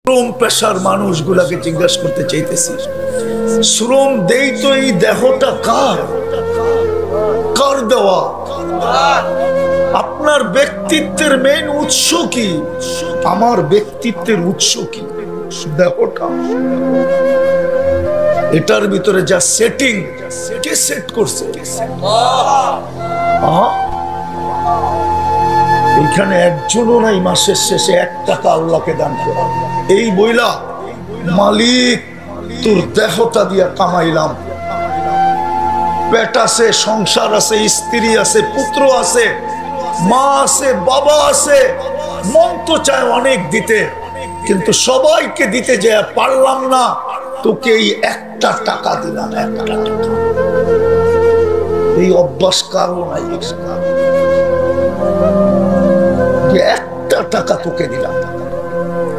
শ্রম পেশার মানুষগুলাকে জিজ্ঞাসা করতে চাইতেছি, শ্রম দেই তো এই দেহটা কার? কার দেওয়া? আপনার ব্যক্তিত্বের মেইন উৎস কি? আমার ব্যক্তিত্বের উৎস কি? দেহটা। এটার ভিতরে যা সেটিং, কে সেট করছে? এখানে একজনও নাই মাসের শেষে 1 টাকা আল্লাহকে দান করা। এই বইলা মালিক তোর দেহটা দিয়া কামাইলাম, পেট আছে, সংসার আছে, স্ত্রী আছে, পুত্র আছে, মা আছে, বাবা আছে, মন তো চায় অনেক দিতে, কিন্তু সবাইকে দিতে যায় পারলাম না, তোকে এই 1টা টাকা দিলাম। 1টা টাকা। এই অভ্যাস কারো নাই। 1টা টাকা তোকে দিলাম,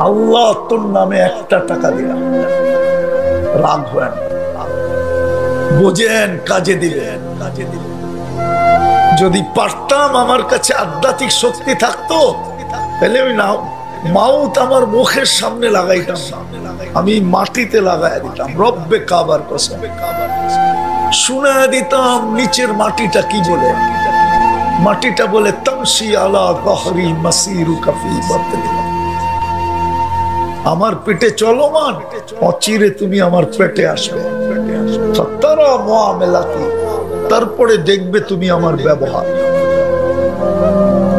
আল্লাহ তোর নামে 1টা টাকা দিলাম। রাগ হয় না, বোঝেন, কাজে দিলেন। যদি পারতাম, আমার কাছে আধ্যাত্মিক শক্তি থাকতো, তাহলে আমি না মাউত আমার মুখের সামনে লাগাইতাম, আমি মাটিতে লাগাই দিতাম। রব্বে কাবার কসম শুনে দিতাম নিচের মাটিটা কি বলে। মাটিটা বলে তামশি আলা গহরি মাসিরুকা ফি বাতনি। আমার পেটে চলমান, অচিরে তুমি আমার পেটে আসবে। তারা মুআমালাতি, তারপরে দেখবে তুমি আমার ব্যবহার।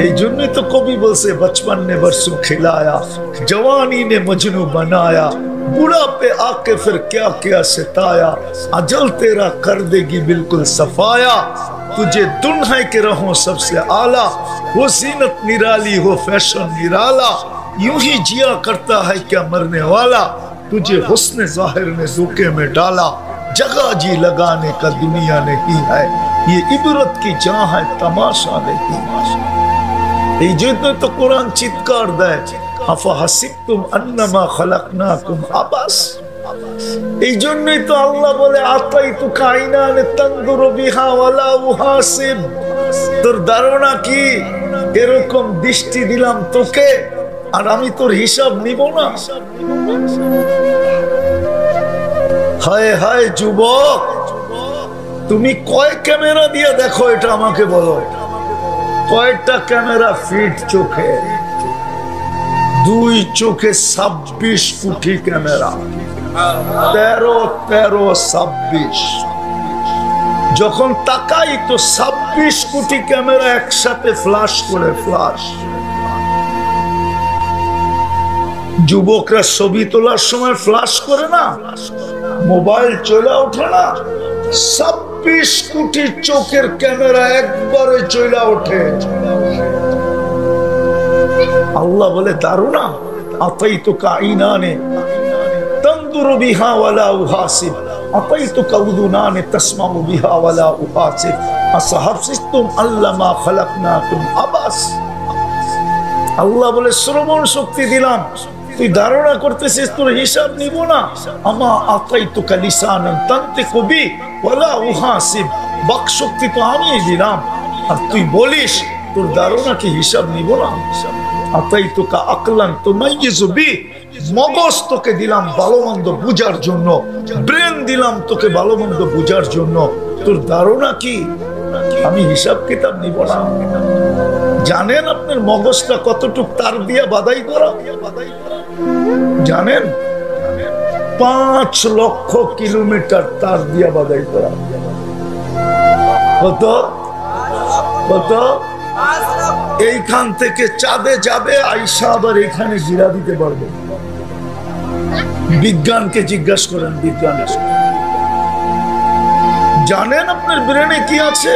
এই জন্যই তো কবি বলছে, বচপন ने बरसों खिलाया, जवानी ने मजनू बनाया, बुढ़ापे आके फिर क्या क्या सताया, अजल तेरा कर देगी बिल्कुल सफाया, तुझे दुल्हन के रहो सबसे आला, वो जीनत निराली हो फैशन निराला, यूं ही जिया करता है क्या मरने वाला, तुझे हुस्न जाहिर ने धोखे में डाला, जगह जी लगाने का दुनिया नहीं है, ये इबरत की जहाँ है तमाशा नहीं। এই জন্য তো কোরআন চিৎকার দেয়, আফা হাসিবতুম আন্নামা খালাকনাকুম আবাস। এই জন্যই তো আল্লাহ বলে, আতাইতুকা আইনান তানদুরু বিহা ওয়ালা উহাসিব। তোর ধারণা কি এরকম দৃষ্টি দিলাম তোকে, আর আমি তোর হিসাব নিব না? হায় হায় যুবক, তুমি কয় ক্যামেরা দিয়ে দেখো, এটা আমাকে বলো। কয়টা ক্যামেরা ফিট চোখে? 2 চোখে 26 কোটি ক্যামেরা। 13, 26। যখন তাকাই তো 26 কোটি ক্যামেরা একসাথে ফ্লাশ করে। ফ্লাশ। যুবকরা ছবি তোলার সময় ফ্লাশ করে না, মোবাইল চলে ওঠে না, 26 কোটি চোখের ক্যামেরা একবারে চলে ওঠে। আল্লাহ বলে, দারুনা আতাইতুকা আইনানে তানদুরু বিহা ওয়ালা উহাসিব, আতাইতুকা উযুনানে তাসমাউ বিহা ওয়ালা উহাসিব, আসাহাবতুম আল্লামা খালাকনাকুম আবাস। আল্লাহ বলে, শ্রবণ শক্তি দিলাম, তুই ধারণা করতেছিস তোর হিসাব নিব না? আমা আতাইতুকা লিসানান তানতিকু বি ওয়ালা উহাসিব, বাক শক্তি তো আমি দিলাম, আর তুই বলিস তোর ধারণা কি হিসাব নিব না? আতাইতুকা আকলান তুমাইয়িজু বি, মগজ তোকে দিলাম ভালো মন্দ বুঝার জন্য, ব্রেন দিলাম তোকে ভালো মন্দ বুঝার জন্য, তোর ধারণা কি আমি হিসাব কিতাব নিব না? জানেন আপনার মগজটা কতটুক তার দিয়া বাধাই করা? জানেন? 5 লক্ষ কিলোমিটার তার দিয়া বাধাই করা। কত? কত? এইখান থেকে চাঁদে যাবে, আইসা আবার এখানে গিরা দিতে পারবে। বিজ্ঞানকে জিজ্ঞাসা করেন, বিজ্ঞান। জানেন আপনার ব্রেনে কি আছে?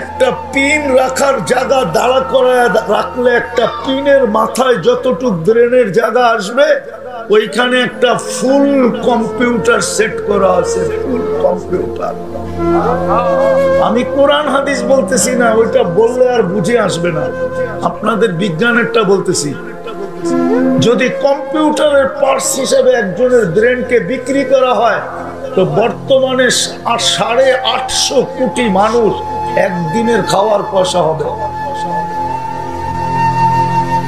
একটা পিন রাখার জায়গা দাঁড়া করে রাখলে একটা পিনের মাথায় যতটুক ব্রেনের জায়গা আসবে, ওইখানে একটা ফুল কম্পিউটার সেট করা আছে। ফুল কম্পিউটার। আমি কোরআন হাদিস বলতেছি না, ওইটা বললে আর বুঝে আসবে না। আপনাদের বিজ্ঞানেরটা বলতেছি। যদি কম্পিউটারের পার্টস হিসেবে একজনের ব্রেনকে বিক্রি করা হয়, তো বর্তমানে 850 কোটি মানুষ একদিনের খাওয়ার পয়সা হবে।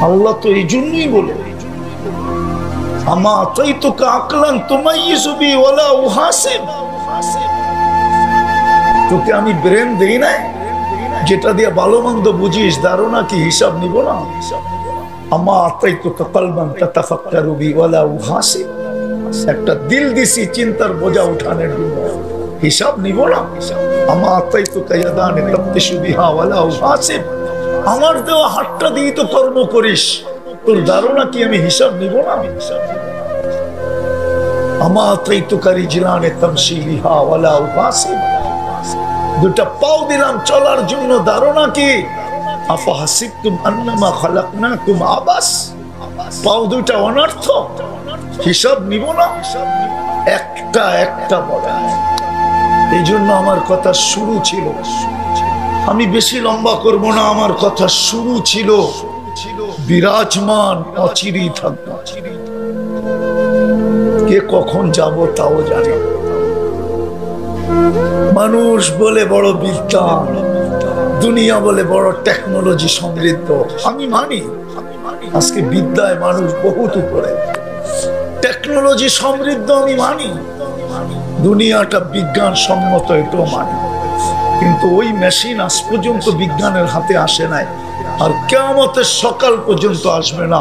আল্লাহ তো এই জন্যই বলে আমা আতাইতুকা আকলান তুমাইয়িজু বি ওয়ালা উহাসিব, তোকে আমি ব্রেন দেই নাই যেটা দিয়ে ভালো মন্দ বুঝিস, ধারণা কি হিসাব নিব না? আমা আতাইতুকা কলবান তাতাফাক্কারু বি ওয়ালা উহাসিব, একটা দিল দিছি চিন্তার বোঝা উঠানোর জন্য, হিসাব নিব না? আমা আতাইতুকা ইয়াদান তাবতিশু বিহা ওয়ালা উহাসিব, আমার দেওয়া হাতটা দিয়ে তো কর্ম করিস, তোর ধারণা কি আমি হিসাব নিব না? আমা আতাইতুকা রিজলান তামশি বিহা ওয়ালা উহাসিব, দুটা পাও দিলাম চলার জন্য, ধারণা কি? আফাহাসিবতুম আন্নামা খালাকনাকুম আবাস, পাও দুটা অনর্থ, হিসাব নিব না? একটা একটা বলে। এই জন্য আমার কথা শুরু ছিল, আমি বেশি লম্বা করব না, আমার কথা শুরু ছিল বিরাজমান অচিরেই থাকবে, কে কখন যাব তাও জানি। মানুষ বলে বড় বিদ্যান, দুনিয়া বলে বড় টেকনোলজি সমৃদ্ধ, আমি মানি আজকে বিদ্যায় মানুষ বহুত উপরে, টেকনোলজি সমৃদ্ধ আমি মানি, দুনিয়াটা বিজ্ঞান সম্মত এটাও মানি, কিন্তু ওই মেশিন আজ পর্যন্ত বিজ্ঞানের হাতে আসে নাই, আর কিয়ামতের সকাল পর্যন্ত আসবে না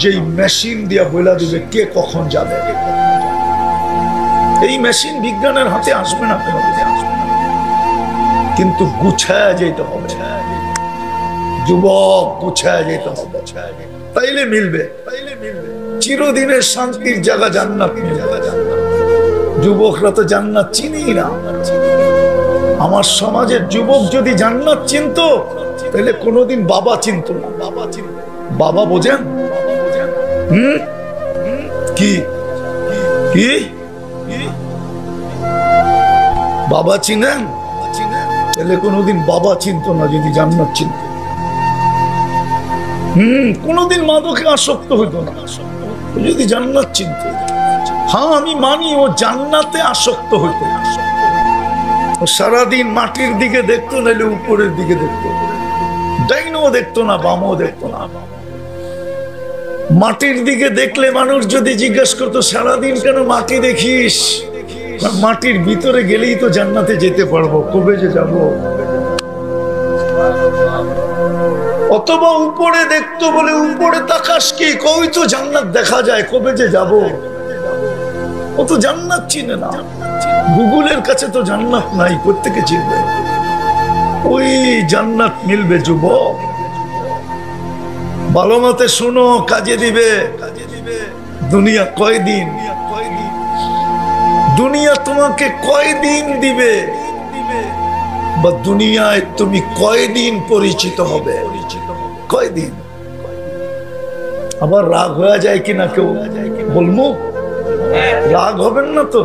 যেই মেশিন দিয়া বলে দিবে কে কখন যাবে। এই মেশিন বিজ্ঞানের হাতে আসবে না, কোনো কিন্তু গুছায় যেতে হবে যুবক, গুছায় যেতে হবে, তাইলে মিলবে চিরদিনের শান্তির জায়গা, জান্নাত মিলবে। যুবকরা তো জান্নাত চিনি না, আমার সমাজের যুবক যদি জান্নাত চিনত তাহলে কোনোদিন বাবা চিনত না। বাবা বোঝেন? কি কি বাবা চিনেন? তাহলে কোনোদিন বাবা চিনত না যদি জান্নাত চিনত। কোনোদিন মাদকে আসক্ত হইতো না যদি জান্নাত চিনত। হ্যাঁ আমি মানি ও জান্নাতে আসক্ত হইতো, সারাদিন মাটির দিকে দেখতো, নাহলে উপরের দিকে দেখতো, ডাইনও দেখতো না বামও দেখতো না। মাটির দিকে দেখলে মানুষ যদি জিজ্ঞেস করতো সারাদিন কেন মাটি দেখিস, মাটির ভিতরে গেলেই তো জান্নাতে যেতে পারবো, কবে যে যাব। অথবা উপরে দেখতো বলে উপরে তাকাস কি, কই তো জান্নাত দেখা যায়, কবে যে যাব। ও তো জান্নাত চিনে না, গুগলের কাছে তো জান্নাত নাই, প্রত্যেকে চিনবে। ওই জান্নাত মিলবে যুবক, ভালো মতে শোনো, কাজে দিবে। দুনিয়া কয়দিন, দুনিয়া তোমাকে কয়দিন দিবে, বা দুনিয়ায় তুমি কয়দিন পরিচিত হবে, কয়দিন। আবার রাগ হয়ে যায় কিনা কেউ বলবো? রাগ হবেন না তো?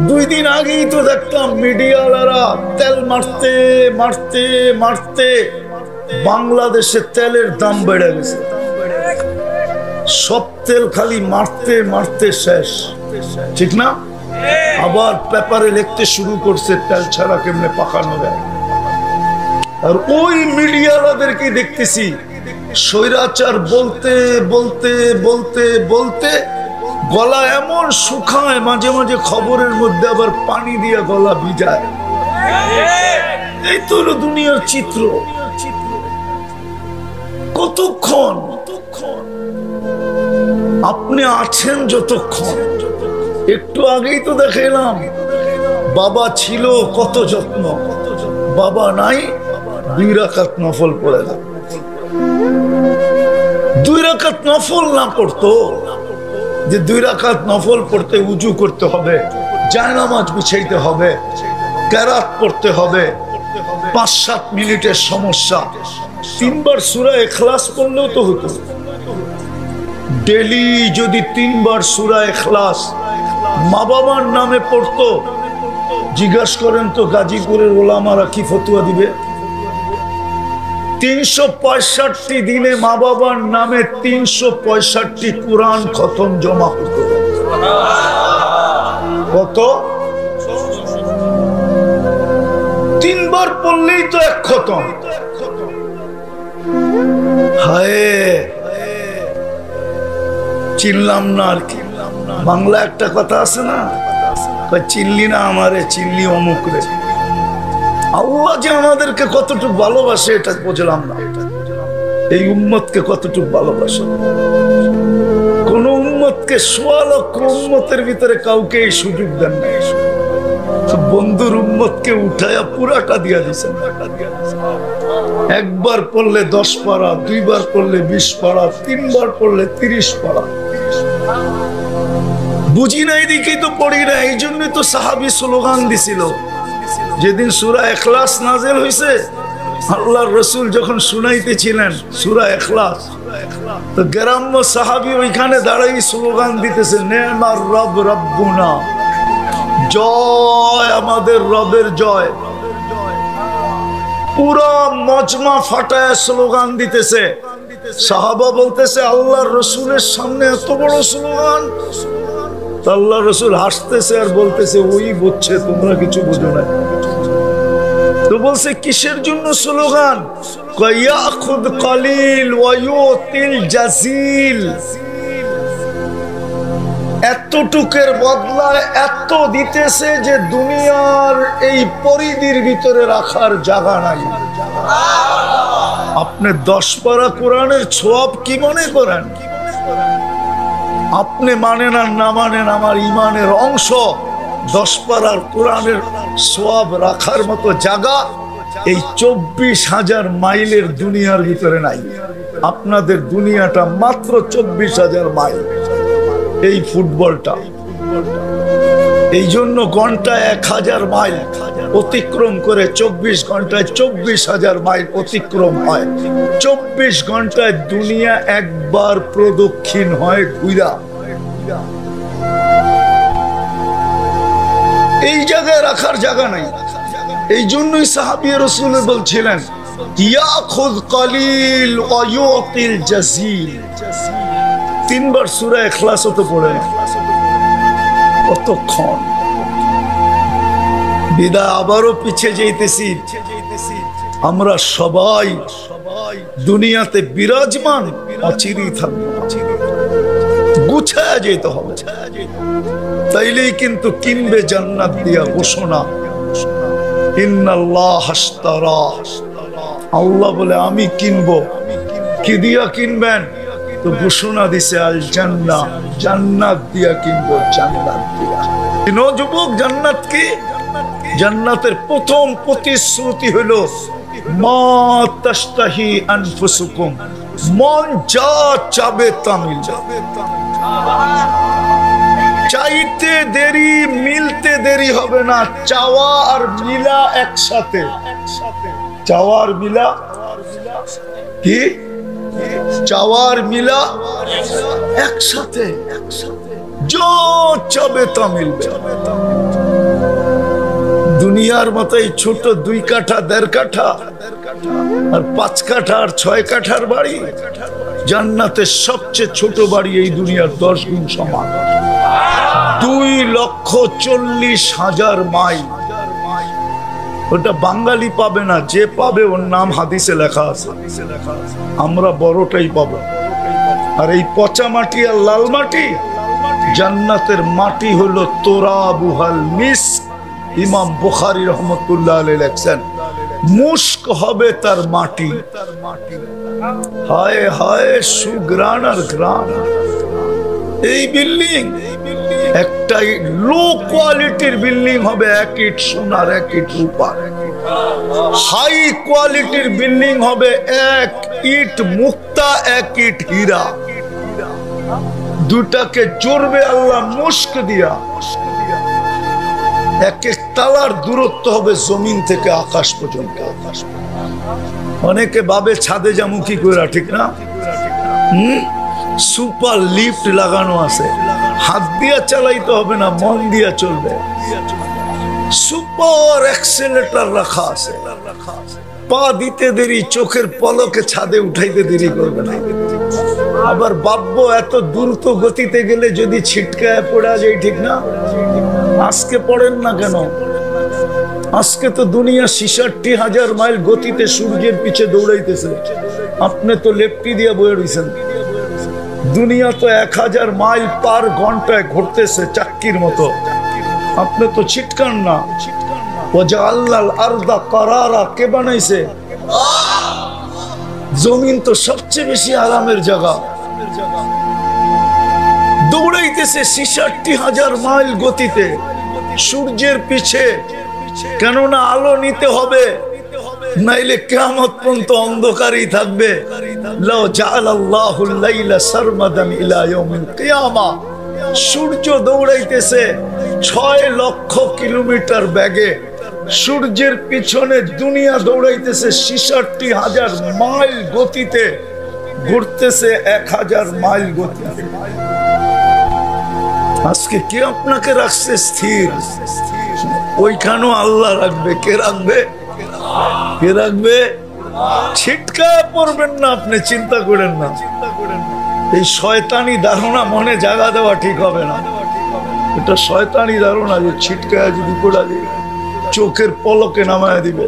2 দিন আগেই তো দেখতাম মিডিয়াওয়ালারা তেল মারতে মারতে মারতে বাংলাদেশে তেলের দাম বেড়ে গেছে, সব তেল খালি মারতে মারতে শেষ, ঠিক না? আবার পেপারে লিখতে শুরু করছে তেল ছাড়া কেমনে পাকানো যায়। আর ওই মিডিয়াওয়ালাদেরকে দেখতেছি স্বৈরাচার বলতে বলতে বলতে বলতে গলা এমন শুকায়, মাঝে মাঝে খবরের মধ্যে আবার পানি দিয়ে গলা ভিজায়। এই তো হলো দুনিয়ার চিত্র। কতক্ষণ আপনি আছেন, যতক্ষণ। একটু আগেই তো দেখাইলাম বাবা ছিল কত যত্ন, বাবা নাই 2 রাকাত নফল পড়ে না। 2 রাকাত নফল না পড়তো, যে 2 রাকাত নফল পড়তে উজু করতে হবে, জায়নামাজ বিছাইতে হবে, কেরাত পড়তে হবে, 5-7 মিনিটের সমস্যা। 3 বার সূরা ইখলাস পড়লেও তো হতো। ডেলি যদি 3 বার সূরা ইখলাস মা বাবার নামে পড়তো, জিজ্ঞাসা করেন তো গাজীপুরের ওলামারা কি ফতোয়া দিবে? 365 দিনে মা বাবার নামে 365 কুরআন খতম জমা হতো। কত? 3 বার পড়লেই তো 1 খতম। হায়, চিনলাম না আর কি। বাংলা একটা কথা আছে না, চিনলি না আমারে, চিনলি অমুক রে। আল্লাহ যে আমাদেরকে কতটুকু ভালোবাসে এটা বুঝলাম না। এই উম্মতকে কতটুকু ভালোবাসে। কোন উম্মতকে ১৬ লক্ষ উম্মতের ভিতরে কাউকে এই সুযোগ দেন না। বন্ধুর উম্মতকে উঠায়া পুরাটা দিয়া দিচ্ছেন। একবার পড়লে 10 পারা, 2 বার পড়লে 20 পারা, 3 বার পড়লে 30 পারা। বুঝি না এদিকেই তো পড়ি না। এই জন্যই তো সাহাবী স্লোগান দিছিল। যেদিন সূরা ইখলাস নাযিল হইছে, আল্লাহর রাসূল যখন শুনাইতেছিলেন সূরা ইখলাস, তো গ্রাম্য সাহাবী ওইখানে দাঁড়াই স্লোগান দিতেছে, নেমার রব রব্বুনা, জয় আমাদের রবের জয়। পুরা মজমা ফাটায় স্লোগান দিতেছে। সাহাবা বলতেছে আল্লাহর রাসূলের সামনে এত বড় স্লোগান। আল্লাহর রাসূল হাসতেছে আর বলতেছে, ওই বুঝছে, তোমরা কিছু বুঝো না। তো বলছে কিসের জন্য স্লোগান? ইয়াখুদ কলিল ওয়া ইউতিল জাসিল। এতটুকের বদলায় এত দিতেছে যে দুনিয়ার এই পরিধির ভিতরে রাখার জায়গা নাই। আপনি 10 পারা কোরআনের সওয়াব কি মনে করেন? আপনি মানেন আর না মানেন, আমার ইমানের অংশ। 10 পারার কোরআনের সওয়াব রাখার মতো জায়গা এই 24,000 মাইলের দুনিয়ার ভিতরে নাই। আপনাদের দুনিয়াটা মাত্র 24,000 মাইল। এই ফুটবলটা, এই জন্য ঘন্টায় 1000 মাইল অতিক্রম করে 24 ঘন্টায় 24,000 মাইল অতিক্রম হয়। 24 ঘন্টায় দুনিয়া একবার প্রদক্ষিণ হয় ঘুরা। এই জায়গায় রাখার জায়গা নাই। এই জন্যই সাহাবী রাসূল বলছিলেন, ইয়াখুদ কলিল ওয়া ইউতিল জাসিল। 3 বার সূরা ইখলাস তো পড়ে কতক্ষণ। বিদায় আবারও পিছিয়ে যাইতেছি। আমরা সবাই দুনিয়াতে বিরাজমান, অচিরেই থাকবো। গুছায়া যেতে হবে, তাইলেই কিন্তু কিনবে জান্নাত দিয়া ঘোষণা। ইন্নাল্লাহ আশতারা, আল্লাহ বলে আমি কিনবো। কি দিয়া কিনবেন? তো ঘোষণা দিছে আল জান্নাহ, জান্নাত দিয়া কিনবো, জান্নাত দিয়া। কিনো যুবক জান্নাত কি? জান্নাতের প্রথম প্রতিশ্রুতি হলো মা তাশতাহি আনফুসুকুম, মন যা চাবে তা মিলবে। চাইতে দেরি, মিলতে দেরি হবে না। চাওয়া আর মিলা একসাথে। চাওয়ার মিলা কি? চাওয়ার মিলা একসাথে। যা চাবে তা মিলবে। দুনিয়ার মতোই ছোট 2 কাঠা 1.5 কাঠা আর 5 কাঠা আর 6 কাঠার বাড়ি। জান্নাতের সবচেয়ে ছোট বাড়ি এই দুনিয়ার 10 গুণ সমান। 2,40,000 মাইল। ওটা বাঙালি পাবে না, যে পাবে ওর নাম হাদিসে লেখা আছে। আমরা বড়টাই পাবো। আর এই পচা মাটি আর লাল মাটি, জান্নাতের মাটি হলো তোরাবুহাল মিস্ক। ইমাম বুখারী রহমতুল্লাহ আলাইহি লেখেন, মুস্ক হবে তার মাটি। হায় হায় সুগ্রাণ আর গ্রাণ। এই বিল্ডিং একটা লো কোয়ালিটির বিল্ডিং হবে, 1 ইট সোনার 1 ইট রূপার। হাই কোয়ালিটির বিল্ডিং হবে 1 ইট মুক্তা 1 ইট হীরা। দুটাকে জোড়বে আল্লাহ মুস্ক দিয়া। 1 তালার দূরত্ব হবে জমিন থেকে আকাশ পর্যন্ত। অনেকে ভাবে ছাদে যাবো কি করে, ঠিক না? সুপার লিফট লাগানো আছে, হাত দিয়া চালাইতে হবে না, মন দিয়া চলবে। সুপার অ্যাক্সেলেটর রাখা আছে, পা দিতে দেরি, চোখের পলকে ছাদে উঠাইতে দেরি করবে না। আবার ভাববো এত দ্রুত গতিতে গেলে যদি ছিটকায় পড়া যায়, ঠিক না? আজকে পড়েন না কেন? আজকে তো দুনিয়া 66,000 মাইল গতিতে সূর্যের পিছে দৌড়াইতেছে। আপনি তো লেফটি দিয়ে বয়ে রয়েছেন। দুনিয়া তো 1000 মাইল পার ঘন্টায় ঘুরতেছে চাক্কির মতো, আপনি তো ছিটকান না। ওয়াজআলনাল আরদা কারারা, কে বানাইছে? জমিন তো সবচেয়ে বেশি আরামের জায়গা। দৌড়াইতেছে 66,000 মাইল গতিতে সূর্যের পিছে, কেননা আলো নিতে হবে, নাইলে কিয়ামত পর্যন্ত অন্ধকারই থাকবে। লাউ জাআলাল্লাহুল লাইলা সারমাদান ইলা ইয়াউমিল কিয়ামা। সূর্য দৌড়াইতেছে 6 লক্ষ কিলোমিটার বেগে, সূর্যের পিছনে দুনিয়া দৌড়াইতেছে 66,000 মাইল গতিতে, ঘুরতেছে 1000 মাইল গতিতে। আজকে কে আপনাকে রাখছে স্থির? ওইখানেও আল্লাহ রাখবে। কে রাখবে? কে রাখবে? ছিটকায় পড়বেন না, আপনি চিন্তা করেন না। এই শয়তানি ধারণা মনে জায়গা দেওয়া ঠিক হবে না। এটা শয়তানি ধারণা যে ছিটকায় যদি পড়া যায় চোখের পলকে নামায় দিবে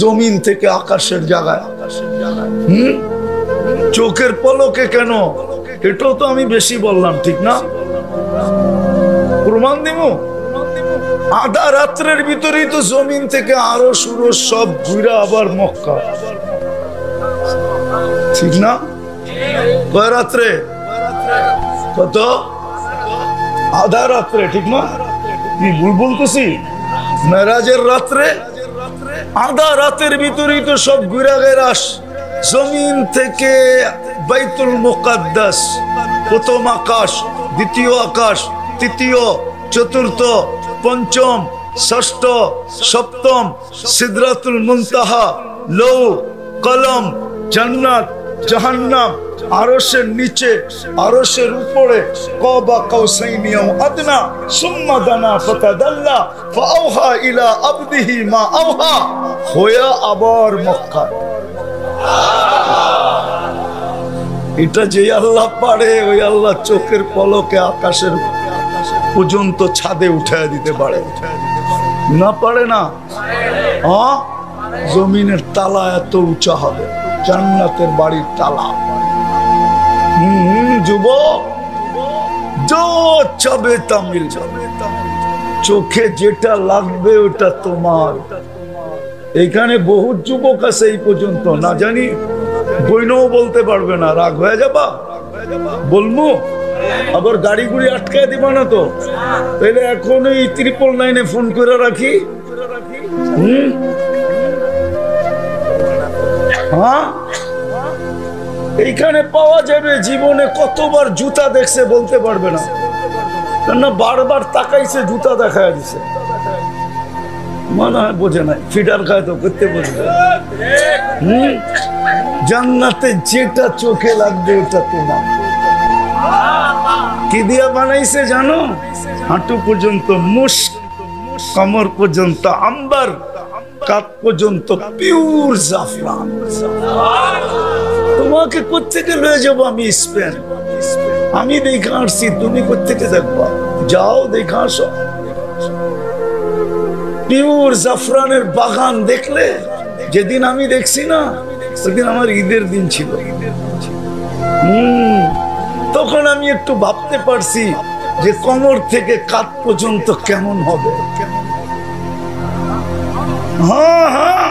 জমিন থেকে আকাশের জায়গায়। চোখের পলকে কেন? এটাও তো আমি বেশি বললাম, ঠিক না? প্রমাণ দিব। আধা রাত্রের ভিতরেই তো জমিন থেকে আরো শুরু সব ঘুরে আবার মক্কা, ঠিক না? কয় রাত্রে? কত? আধা রাত্রে, ঠিক না? কি ভুল বলতেছি? মেরাজের রাত্রে আধা রাতের ভিতরেই তো সব ঘুরে গেরাস জমিন থেকে বাইতুল মুকাদ্দাস, প্রথম আকাশ, দ্বিতীয় আকাশ, তৃতীয়, চতুর্থ, পঞ্চম, ষষ্ঠ, সপ্তম, সিদরাতুল মুনতাহা, লৌ, কলম, জান্নাত, জাহান্নাম, আরশের নিচে, আরশের উপরে, কাবা কাউসাইনি আও আদনা, সুম্মা দানা ফাতাদাল্লা ফাআওহা ইলা আবদিহি মা আওহা, হয়ে আবার মক্কা। এটা যে আল্লাহ পারে, ওই আল্লাহ চোখের পলকে আকাশের পর্যন্ত ছাদে উঠায় দিতে পারে। না পারে না? হ্যাঁ, জমিনের তালা এত উঁচা হবে, জান্নাতের বাড়ির তালা। যুবক, চাবে তামিল, চোখে যেটা লাগবে ওটা তোমার। এখানে বহু যুবক আছে এই পর্যন্ত না জানি বইনও বলতে পারবে না। রাগ হয়ে যাবা? বলবো আবার গাড়ি গুড়ি আটকায় দিবা না তো? তাহলে এখন এই 999-এ ফোন করে রাখি। হ্যাঁ, এইখানে পাওয়া যাবে। জীবনে কতবার জুতা দেখছে বলতে পারবে না, কেননা বারবার তাকাইছে, জুতা দেখায় দিছে। মনে হয় বোঝে নাই, ফিডার খায় তো করতে বসবে। জান্নাতে যেটা চোখে লাগবে ওটা তোমার। কি দিয়া বানাইছে জানো? হাঁটু পর্যন্ত মুস্ক, কমর পর্যন্ত আম্বার, কাঁধ পর্যন্ত পিওর জাফরান। তোমাকে কোত্থেকে লয়ে যাবো আমি? স্পেন। আমি দেখে আসছি, তুমি কোত্থেকে দেখবা? যাও দেখে আসো। পিওর জাফরানের বাগান দেখলে, যেদিন আমি দেখছি না সেদিন আমার ঈদের দিন ছিল। তখন আমি একটু ভাবতে পারছি যে কোমর থেকে কাঁধ পর্যন্ত কেমন হবে। হ্যাঁ হ্যাঁ,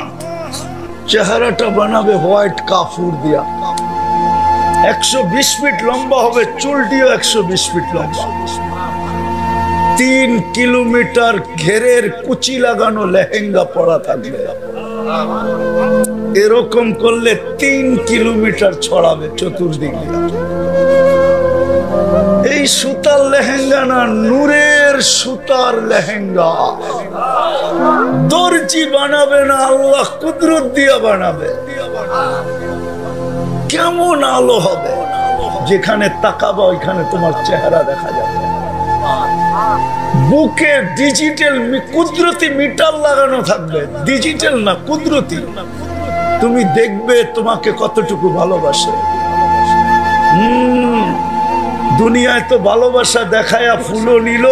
চেহারাটা বানাবে হোয়াইট কাফুর দিয়া, 120 ফিট লম্বা হবে, চুলটিও 120 ফিট লম্বা, 3 কিলোমিটার ঘেরের কুচি লাগানো লেহেঙ্গা পরা থাকবে। এরকম করলে 3 কিলোমিটার ছড়াবে চতুর্দিকে। এই সুতার লেহেঙ্গা না, নূরের সুতার লেহেঙ্গা। দর্জি বানাবে না, আল্লাহ কুদরত দিয়ে বানাবে। কেমন আলো হবে, যেখানে তাকাবা ওইখানে তোমার চেহারা দেখা যাবে। বুকে ডিজিটাল কুদরতি মিটার লাগানো থাকবে, ডিজিটাল না কুদরতি। তুমি দেখবে তোমাকে কতটুকু ভালোবাসে। দুনিয়ায় তো ভালোবাসা দেখায়া ফুলও নিল,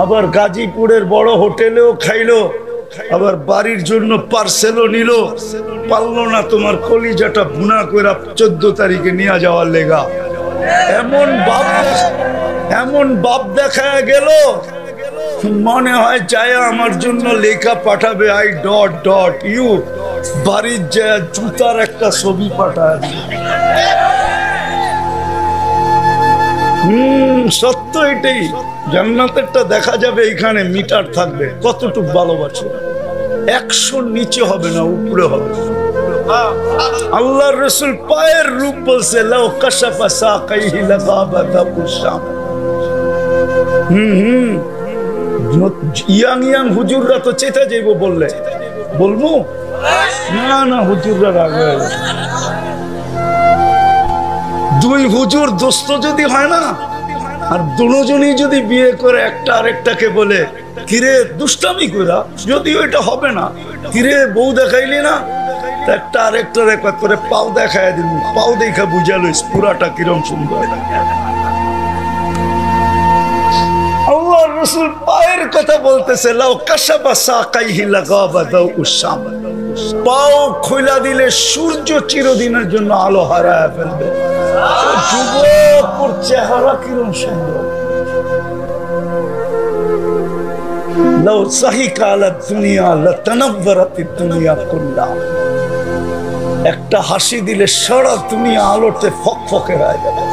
আবার গাজীপুরের বড় হোটেলেও খাইলো, আবার বাড়ির জন্য পার্সেলও নিল, পারলো না তোমার কলিজাটা ভুনা করে 14 তারিখে নিয়ে যাওয়ার লেগা। এমন বাপ দেখা গেল, মনে হয় চায় আমার জন্য লেখা পাঠাবে I ... ইউ বাড়ির যায় জুতার একটা ছবি পাঠায়। সত্য এটাই, জান্নাতেরটা দেখা যাবে, এখানে মিটার থাকবে কতটুকু ভালোবাসে, 100 নিচে হবে না, উপরে হবে। আল্লাহর রাসূল পায়ের রূপ বলছে লাউ কাশাফা সাকাইহি লাগাবা দাবুশাম। ইয়াং হুজুররা তো চেতা যাইব, বললে বলবো না, হুজুররা রাগ হয়ে গেছে। 2 হুজুর দোস্ত যদি হয় না, আর দুজনই যদি বিয়ে করে একটা আরেকটাকে বলে কিরে দুষ্টামি কইরা, যদি ওইটা হবে না, কিরে বউ দেখাইলি না, একটা আরেকটার একবার করে পাও দেখায় দিল, পাও দেখা বুঝালো পুরাটা কিরম সুন্দর। আল্লাহর রাসূল পায়ের কথা বলতেছে লাউ কাশাফা সাকাইহি লাগাবা দাউশাম, পাও খোলা দিলে সূর্য চিরদিনের জন্য আলো হারায় ফেলবে। যুবক চেহারা কিরম সুন্দর। লাউ সাহিকা আলা দুনিয়া লাতানাওয়ারাতিদ দুনিয়া কুল্লা, একটা হাসি দিলে সারা দুনিয়া আলোতে ফকফকে হয়ে যাবে।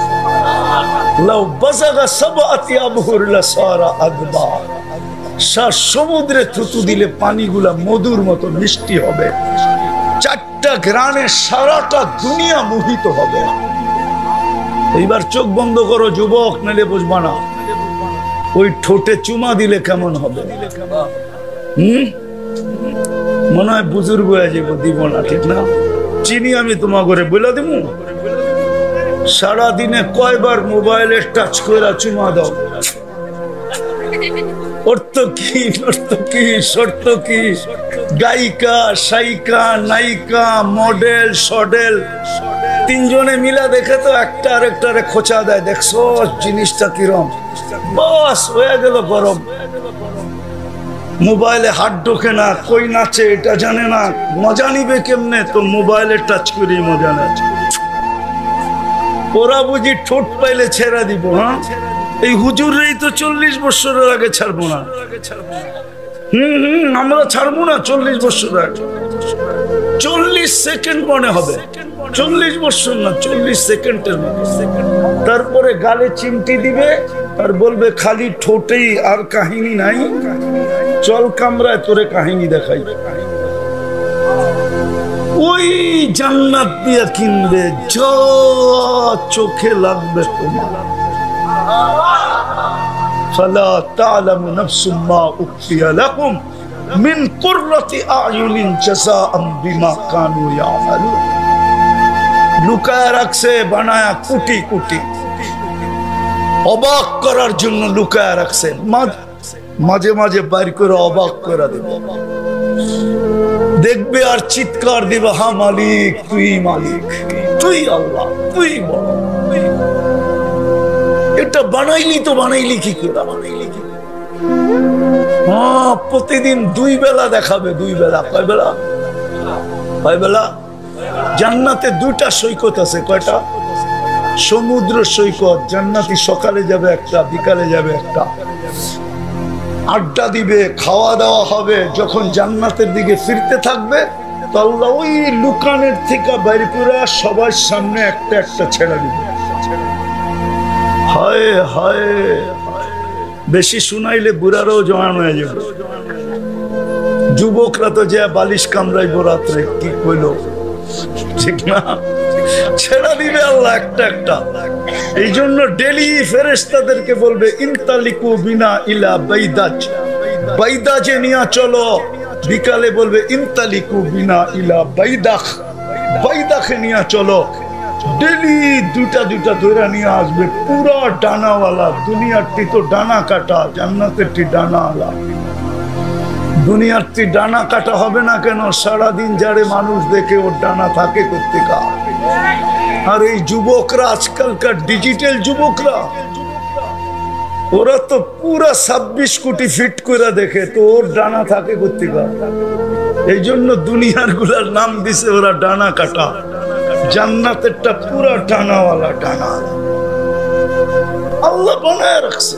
লাউ বাযাগা সাবআতি আবহুর লাসারা আদবা, সমুদ্রে থুতু দিলে পানিগুলা মধুর মতো মিষ্টি হবে। 4টা গ্রানে সারাটা দুনিয়া মোহিত হবে। এইবার চোখ বন্ধ করো যুবক, নালে বুঝবা না। ওই ঠোঁটে চুমা দিলে কেমন হবে? মনে হয় বুজুর্গ হয়ে যাবো, দিব না, ঠিক না? চিনি আমি তোমার ঘরে বলে দিব। সারাদিনে কয়বার মোবাইলে টাচ করে চুমা দাও? অর্থ কি শর্ত কি? গায়িকা, সাইকা, নায়িকা, মডেল, সডেল 3 জনে মিলা দেখে তো একটা আরেকটারে খোঁচা দেয়, দেখছো জিনিসটা কিরম, বাস হয়ে গেল গরম। মোবাইলে হাত ঢোকে না, কই নাচে এটা জানে না, মজা নিবে কেমনে? তো মোবাইলে টাচ করি মজা নাচে। ওরা বুঝি ঠোঁট পাইলে ছেড়া দিব। হ্যাঁ, এই হুজুরই তো 40 বছরের আগে ছাড়বো না। আমরা ছাড়বো না 40 বছর আগে। 40 সেকেন্ড মনে হবে, 40 বছর না, 40 সেকেন্ডের মতো। তারপরে গালে চিমটি দিবে আর বলবে খালি ঠোঁটেই, আর কাহিনী নাই, চল কামরায় তোরে কাহিনী দেখাই। ওই জান্নাত দিয়া কিনবে, যা চোখে লাগবে তোমার। ফালা তা'লামু নাফসুম মা উখফিয়া লাকুম মিন কুররাতি আ'য়ুনিন জাযাআম বিমা কানু ইয়ামালুন। লুকায় রাখছে বানায়া কোটি কোটি, অবাক করার জন্য লুকায় রাখছে, মাঝে মাঝে বাইর করে অবাক করে দেবে। দেখবে আর চিৎকার দিবে, হা মালিক, তুই মালিক, তুই আল্লাহ, তুই বড়। এটা বানাইলি তো বানাইলি কি করে? হ্যাঁ, প্রতিদিন 2 বেলা দেখাবে, 2 বেলা। কয় বেলা? 5 বেলা। জান্নাতে 2টা সৈকত আছে। কয়টা? সমুদ্র সৈকত। জান্নাতি সকালে যাবে একটা, বিকালে যাবে একটা। আড্ডা দিবে, খাওয়া দাওয়া হবে। যখন জান্নাতের দিকে ফিরতে থাকবে তো আল্লাহ ওই লুকানের থেকে বাইরে করে সবার সামনে একটা একটা ছেড়ে দিবে। হায় হায়, বেশি শুনাইলে বুড়ারাও জওয়ান হয়ে যাবে। যুবকরা তো যে বালিশ কামড়াইব রাত্রে, কি কইল, ঠিক না? ছেড়া দিবে আল্লাহ একটা একটা। এই জন্য ডেলি ফেরেশতাদেরকে বলবে ইনতালিকু বিনা ইলা বাইদাজ, বাইদাজে নিয়ে চলো। বিকালে বলবে ইনতালিকু বিনা ইলা বাইদাখ, বাইদাখে নিয়ে চলো। ডেলি 2টা ধরে নিয়ে আসবে, পুরা ডানাওয়ালা। দুনিয়ারটি তো ডানা কাটা, জান্নাতেরটি ডানাওয়ালা। দুনিয়ারটি ডানা কাটা হবে না কেন? সারাদিন যারে মানুষ দেখে ওর ডানা থাকে কোত্থেকা। আর এই যুবকরা, আজকালকার ডিজিটাল যুবকরা, ওরা তো পুরা 26 কোটি ফিট করে দেখে, তো ওর ডানা থাকে কোত্থেকে? এই জন্য দুনিয়ার গুলার নাম দিছে ওরা ডানা কাটা। জান্নাতেরটা পুরা ডানাওয়ালা, ডানা আল্লাহ বানায় রাখছে।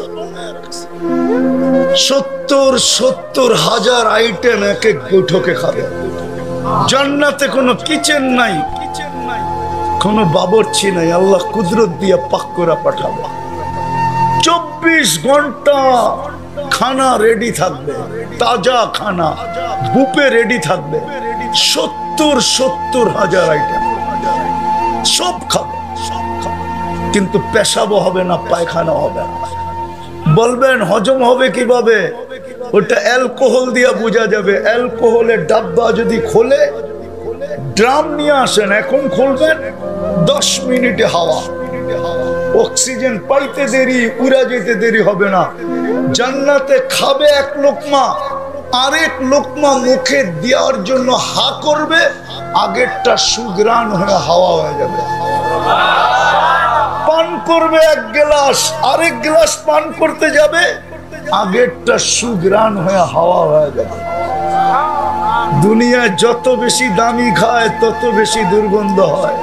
70,000 আইটেম এক এক বৈঠকে খাবে। জান্নাতে কোনো কিচেন নাই, কোনো বাবুর্চি নাই, আল্লাহ কুদরত দিয়ে পাক করে পাঠাবে। 24 ঘন্টা খানা রেডি থাকবে, তাজা খানা বুফে রেডি থাকবে। 70,000 আইটেম সব খাবে, কিন্তু পেশাবও হবে না, পায়খানা হবে না। বলবেন হজম হবে কিভাবে? ওটা অ্যালকোহল দিয়ে বোঝা যাবে। অ্যালকোহলের ডাব্বা যদি খোলে, ড্রাম নিয়ে আসেন, এখন খুলবেন 10 মিনিটে হাওয়া, অক্সিজেন পাইতে দেরি, উড়া যেতে দেরি হবে না। জান্নাতে খাবে এক লোকমা, আরেক লোকমা মুখে দেওয়ার জন্য হা করবে, আগেরটা সুগ্রাণ হয়ে হাওয়া হয়ে যাবে। পান করবে এক গ্লাস, আরেক গ্লাস পান করতে যাবে, আগেরটা সুগ্রাণ হয়ে হাওয়া হয়ে যাবে। দুনিয়ায় যত বেশি দামি খায় তত বেশি দুর্গন্ধ হয়।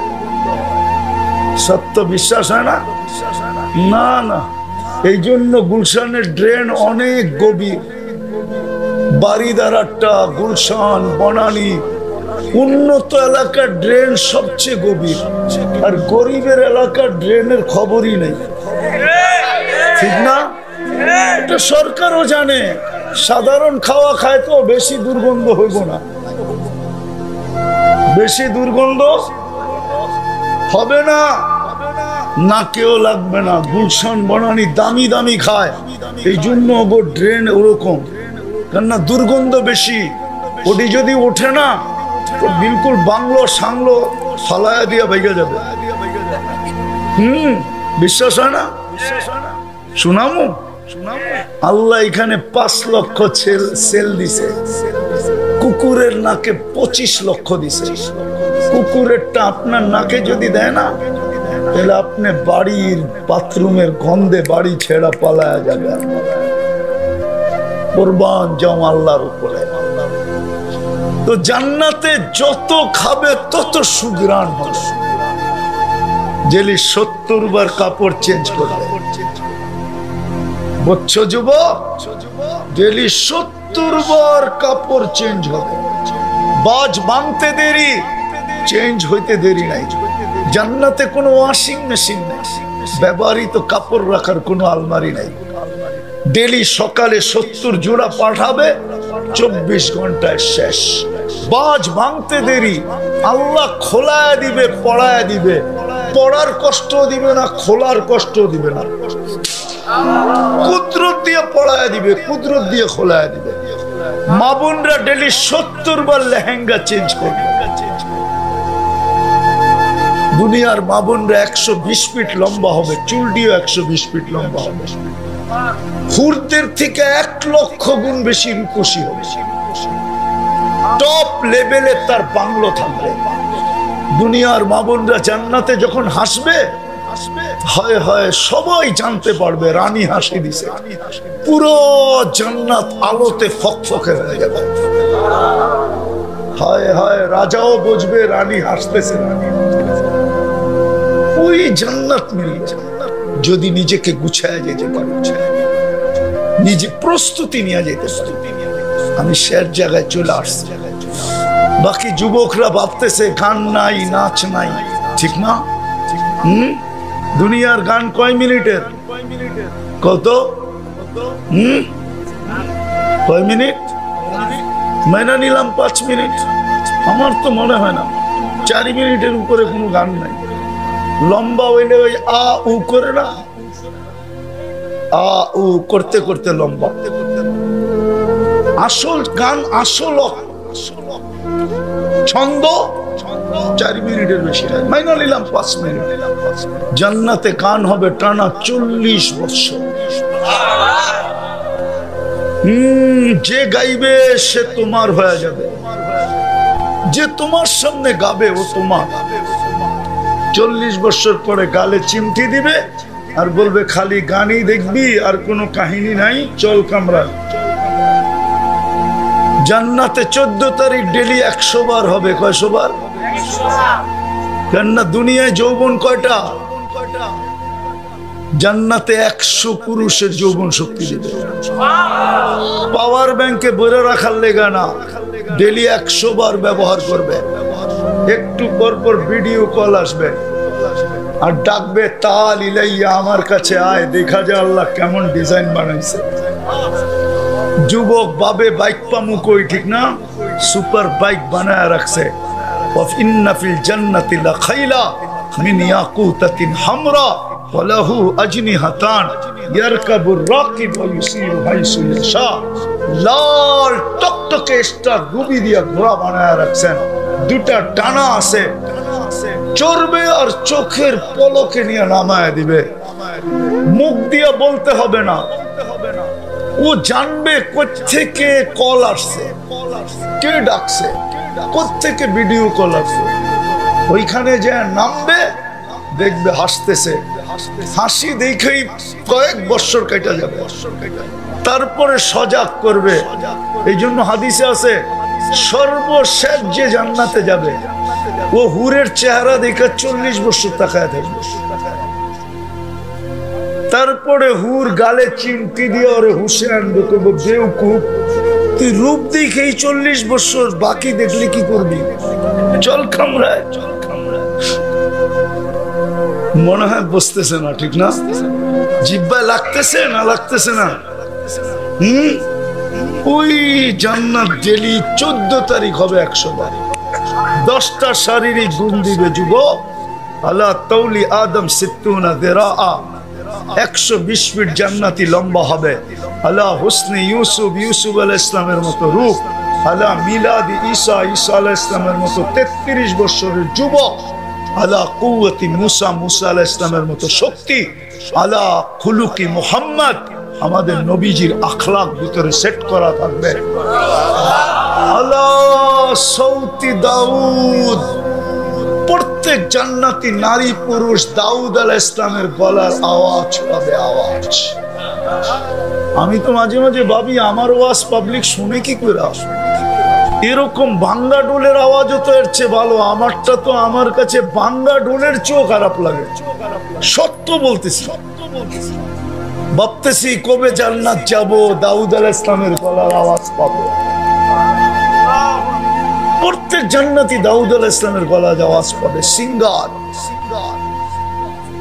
সত্য বিশ্বাস হয় না? না না, এই জন্য গুলশানের ড্রেন অনেক গভীর। বাড়িদারাটা, গুলশান, বনানী, উন্নত এলাকার ড্রেন সবচেয়ে গভীর, আর গরিবের এলাকার ড্রেনের খবরই নেই। ঠিক না? এটা সরকারও জানে। সাধারণ খাওয়া খায় তো বেশি দুর্গন্ধ হইব না, বেশি দুর্গন্ধ হবে না, নাকেও লাগবে না। গুলশান, বনানী দামি দামি খায়, এই জন্য ড্রেন ওরকম, কেননা দুর্গন্ধ বেশি। ওটি যদি ওঠে না তো বিলকুল বাংলো সাংলো ফালায়া দিয়া ভেঙে যাবে। বিশ্বাস হয় না? শুনামু, আল্লাহ এখানে 5 লক্ষ সেল দিছে, কুকুরের নাকে 25 লক্ষ দিছে। কুকুরেরটা আপনার নাকে যদি দেয় না, তাহলে আপনি বাড়ির বাথরুমের গন্ধে বাড়ি ছেড়া পালায়া যাবে। কুরবান যাও আল্লাহর উপরে। তো জান্নাতে যত খাবে তত সুগ্রাণ হবে। জেলি 70 বার কাপড় চেঞ্জ করবে, বুঝছো যুবক? ডেলি 70 বার কাপড় চেঞ্জ হবে। বাজ ভাঙতে দেরি, চেঞ্জ হইতে দেরি নাই। জান্নাতে কোনো ওয়াশিং মেশিন নেই, ব্যবহৃত কাপড় রাখার কোনো আলমারি নাই। ডেলি সকালে 70 জোড়া পাঠাবে, 24 ঘন্টায় শেষ। বাজ ভাঙতে দেরি, আল্লাহ খোলায় দিবে, পড়ায় দিবে। পড়ার কষ্ট দিবে না, খোলার কষ্ট দিবে না, কুদরত দিয়ে পড়ায় দিবে, কুদরত দিয়ে খোলায় দিবে। মা বোনরা ডেলি 70 বার লেহেঙ্গা চেঞ্জ করবে। দুনিয়ার মা বোনরা 120 ফিট লম্বা হবে, চুলটিও 120 ফিট লম্বা হবে। হুরদের থেকে 1 লক্ষ গুণ বেশি রূপসী হবে। টপ লেভেলে তার বাংলো থাকবে। দুনিয়ার মা বোনরা জান্নাতে যখন হাসবে, হয় হয় সবাই জানতে পারবে রানী হাসি দিছে। পুরো জান্নাত আলোতে ফকফকে হয়ে যাবে। হয় হয় রাজাও বুঝবে রানী হাসতেছে। ওই জান্নাত মিলবে যদি নিজেকে গুছায় যেতে পারে, নিজে প্রস্তুতি নিয়ে যেতে পারে। আমি শের জায়গায় চলে আসছি। বাকি যুবকরা ভাবতেছে গান নাই, নাচ নাই, ঠিক না? দুনিয়ার গান কয় মিনিটের? কত? কয় মিনিট? মেনে নিলাম 5 মিনিট। আমার তো মনে হয় না 4 মিনিটের উপরে কোনো গান নাই। লম্বা হইলে ওই আ উ করে না, আ উ করতে করতে লম্বা। আসল গান, আসল ছন্দ 4 মিনিটের বেশি নাই। মাইনা নিলাম 5 মিনিট। জান্নাতে গান হবে টানা 40 বছর। যে গাইবে সে তোমার হয়ে যাবে, যে তোমার সামনে গাবে ও তোমার। 40 বছর পরে গালে চিমটি দিবে, আর বলবে খালি গানই দেখবি আর কোনো কাহিনী নাই, চল কামরা। জান্নাতে 14 তারিখ ডেলি 100 বার হবে। কয়শো বার? কেননা দুনিয়ায় যৌবন কয়টা? জান্নাতে 100 পুরুষের যৌবন শক্তি দিবে। পাওয়ার ব্যাংকে ভরে রাখার লেগা না, ডেলি 100 বার ব্যবহার করবে। একটু পর পর ভিডিও কল আসবে আর ডাকবে, তাল ইলাইয়া, আমার কাছে আয়, দেখা যায় আল্লাহ কেমন ডিজাইন বানাইছে। যুবক ভাবে বাইক পামু কই, ঠিক না? সুপার বাইক বানায় রাখছে। ইন্না ফিল জান্নাতি লাখাইলা মিন ইয়াকুতাতিন হামরা ওয়া লাহু আজনিহাতান ইয়ারকাবুর রাকিব ওয়া ইউসিরু হাইসু ইয়াশা। লাল টকটকে স্টার রুবি দিয়া ঘোড়া বানায় রাখছেন, দুটা ডানা আছে, চড়বে আর চোখের পলকে নিয়ে নামায় দিবে। মুখ দিয়া বলতে হবে না, ও জানবে কোত্থেকে কল আসছে, কে ডাকছে, কোত্থেকে ভিডিও কল আসছে। ওইখানে যে নামবে, দেখবে হাসতেছে, হাসি দেখেই কয়েক বছর কেটে যাবে। তারপরে সজাগ করবে। এই জন্য হাদিসে আছে, সর্বশেষ যে জান্নাতে যাবে ও হুরের চেহারা দেখে 40 বছর তাকায় থাকবে। তারপরে হুর গালে চিমটি দিয়ে ওরে হুসেন দেখবো, বেউকুফ, তুই রূপ দেখেই 40 বছর, বাকি দেখলে কি করবি? চল কামরায়। মনে হয় বসতেছে না, ঠিক না? জিব্বায় লাগতেছে না? লাগতেছে না? ওই জান্নাত ডেলি 14 তারিখ হবে 100 বার। 10টা শারীরিক গুণ দিবে যুবক। আলা তাউলি আদম 60 দিরাআ, 120 ফিট জান্নাতি লম্বা হবে। আলা হুসনে ইউসুফ, ইউসুফ আলাইহিস সালামের মতো রূপ। আলা মিলাদি ঈসা, ঈসা আলাইহিস সালামের মতো 33 বছরের যুবক। আলা কুওয়াতি মুসা, মুসা আলাইহিস সালামের মতো শক্তি। আলা খুলুকি মুহাম্মদ, আমাদের নবীজির আখলাক ভিতরে সেট করা থাকবে। আলা সৌতি দাউদ, প্রত্যেক জান্নাতি নারী পুরুষ দাউদ আলাইহিস সালামের গলার আওয়াজ পাবে, আওয়াজ। আমি তো মাঝে মাঝে ভাবি, আমার ওয়াজ পাবলিক শুনে কি করে? এরকম ভাঙ্গা ডোলের আওয়াজও তো এর চেয়ে ভালো। আমারটা তো আমার কাছে ভাঙ্গা ডোলের চেয়েও খারাপ লাগে। সত্য বলতেছি। ভাবতেছি কবে জান্নাত যাব, দাউদ আলাইহিস সালামের গলার আওয়াজ পাবো। প্রত্যেক জান্নাতি দাউদ আলাইহিস সালামের গলার আওয়াজ পাবে। সিঙ্গার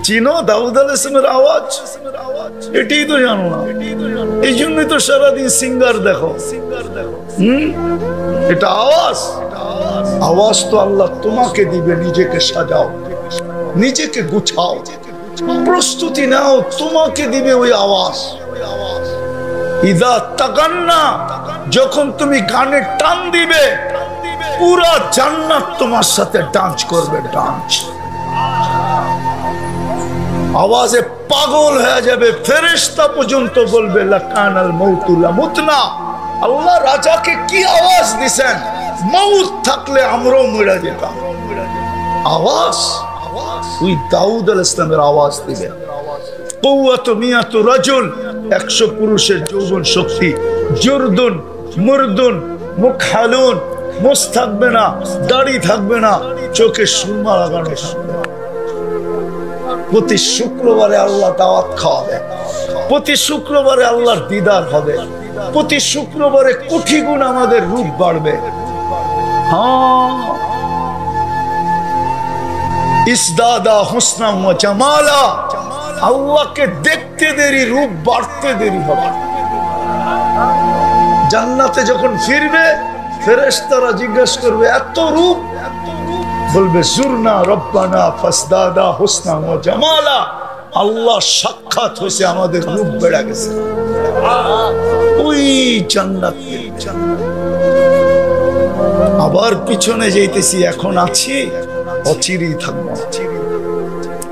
চিনো দাউদ আলাইহিস সালামের আওয়াজ? এটাই তো জানো না, এই জন্যই তো সারাদিন সিঙ্গার দেখো। এটা আওয়াজ, আওয়াজ তো আল্লাহ তোমাকে দিবে। নিজেকে সাজাও, নিজেকে গুছাও, প্রস্তুতি নাও, তোমাকে দিবে ওই আওয়াজ। ইদা তাগান্না, যখন তুমি গানে টান দিবে, পুরা জান্নাত তোমার সাথে ডান্স করবে। ডান্স আওয়াজে পাগল হয়ে যাবে। ফেরেশতা পর্যন্ত বলবে লাকানাল মাউতু লামুতনা। আল্লাহ রাজাকে কি আওয়াজ দিছেন, মউত থাকলে আমরাও মরে যেতাম। আওয়াজ ওই দাউদ আলাইহিস সালামের আওয়াজ দিবে। কুওয়াতু মিয়াতু রাজুল, 100 পুরুষের যৌবন শক্তি। জুরদুন মুরদুন মুখালুন, মুছ থাকবে না, দাড়ি থাকবে না, চোখে সুরমা লাগানো থাকবে। প্রতি শুক্রবারে আল্লাহ দাওয়াত খাওয়াবে, প্রতি শুক্রবারে আল্লাহর দিদার হবে, প্রতি শুক্রবারে কোটি গুণ আমাদের রূপ বাড়বে। হ্যাঁ, ইসদাদা হুসনা ওয়া জামালা, আল্লাহকে দেখতে দেরি, রূপ বাড়তে দেরি হবে। জান্নাতে যখন ফিরবে, ফেরেশতারা জিজ্ঞাসা করবে এত রূপ? বলবে জুরনা রব্বানা ফাসদাদা হুসনা ওয়া জামালা, আল্লাহ সাক্ষাৎ হয়েছে, আমাদের রূপ বেড়ে গেছে। ওই জান্নাত। আবার পিছনে যাইতেছি, এখন আছি, অচিরেই থাকবো।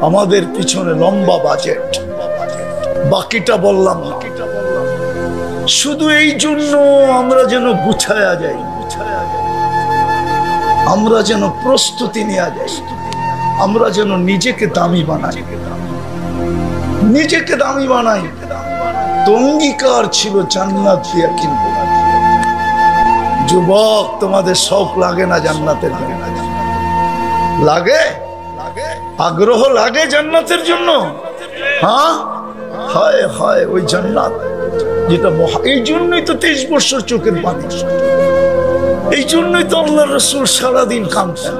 আমাদের পিছনে লম্বা বাজেট, বাকিটা বললাম না। শুধু এই জন্য আমরা যেন গুছায়া যাই, আমরা যেন প্রস্তুতি নেওয়া যাই, আমরা যেন নিজেকে দামি বানাই। নিজেকে দামি বানাই, তো অঙ্গীকার ছিল জান্নাত দিয়া কিনবো। যুবক, তোমাদের শখ লাগে না জান্নাতের জন্য? লাগে? আগ্রহ লাগে জান্নাতের জন্য? হ্যাঁ, হায় হায়, ওই জান্নাত যেটা এই জন্যই তো 23 বছর চোখের পানি, এই জন্যই তো আল্লাহ রাসূল সারাদিন কাঁদতেন,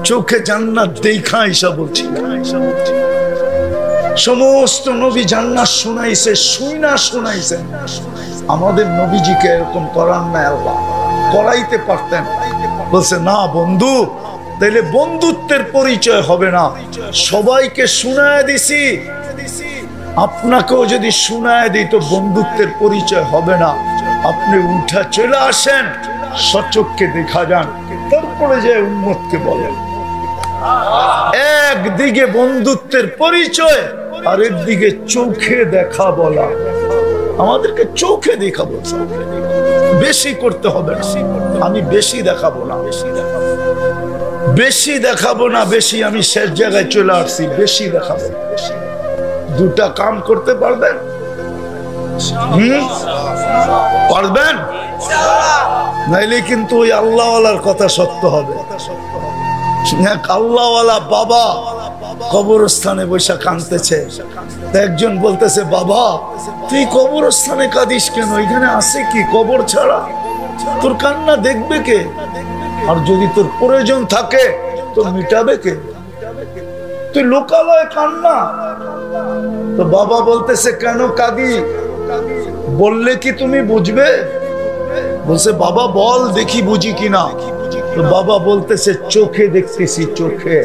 চোখে জান্নাত দেখা ঈশা বলছি। সমস্ত নবী জান্নাত শুনাইছে, শুনাইছে। আমাদের নবীজিকে এরকম করান না আল্লাহ, করাইতে পারতেন। বলছে না বন্ধু, তাইলে বন্ধুত্বের পরিচয় হবে না। সবাইকে শুনায় দিছি, আপনাকেও যদি শুনায় দিই তো বন্ধুত্বের পরিচয় হবে না। আপনি উঠা চলে আসেন, সচক্ষে দেখা যান, তারপরে যে উম্মতকে বলেন। একদিকে বন্ধুত্বের পরিচয়, আর একদিকে চোখে দেখা বলা। আমাদেরকে চোখে দেখা বলছে, বেশি করতে হবে না। আমি বেশি দেখাবো না, বেশি দেখাবো না, বেশি আমি শেষ জায়গায় চলে আসছি, বেশি দেখাবো। দুটা কাম করতে পারবেন? পারবেন? নাইলে কিন্তু ওই আল্লাহওয়ালার কথা সত্য হবে। এক আল্লাহওয়ালা বাবা কবরস্থানে বসে কাঁদতেছে, একজন বলতেছে, বাবা তুই কবরস্থানে কাঁদিস কেন? এখানে আছে কি কবর ছাড়া? তোর কান্না দেখবে কে? আর যদি তোর প্রয়োজন থাকে তো মিটাবে কে? তুই লোকালয়ে কান্না। তো বাবা বলতেছে, কেন কাঁদি? বললে কি তুমি বুঝবে? বলছে, বাবা বল দেখি বুঝি কিনা। তো বাবা বলতেছে, চোখে দেখতেছি, চোখে।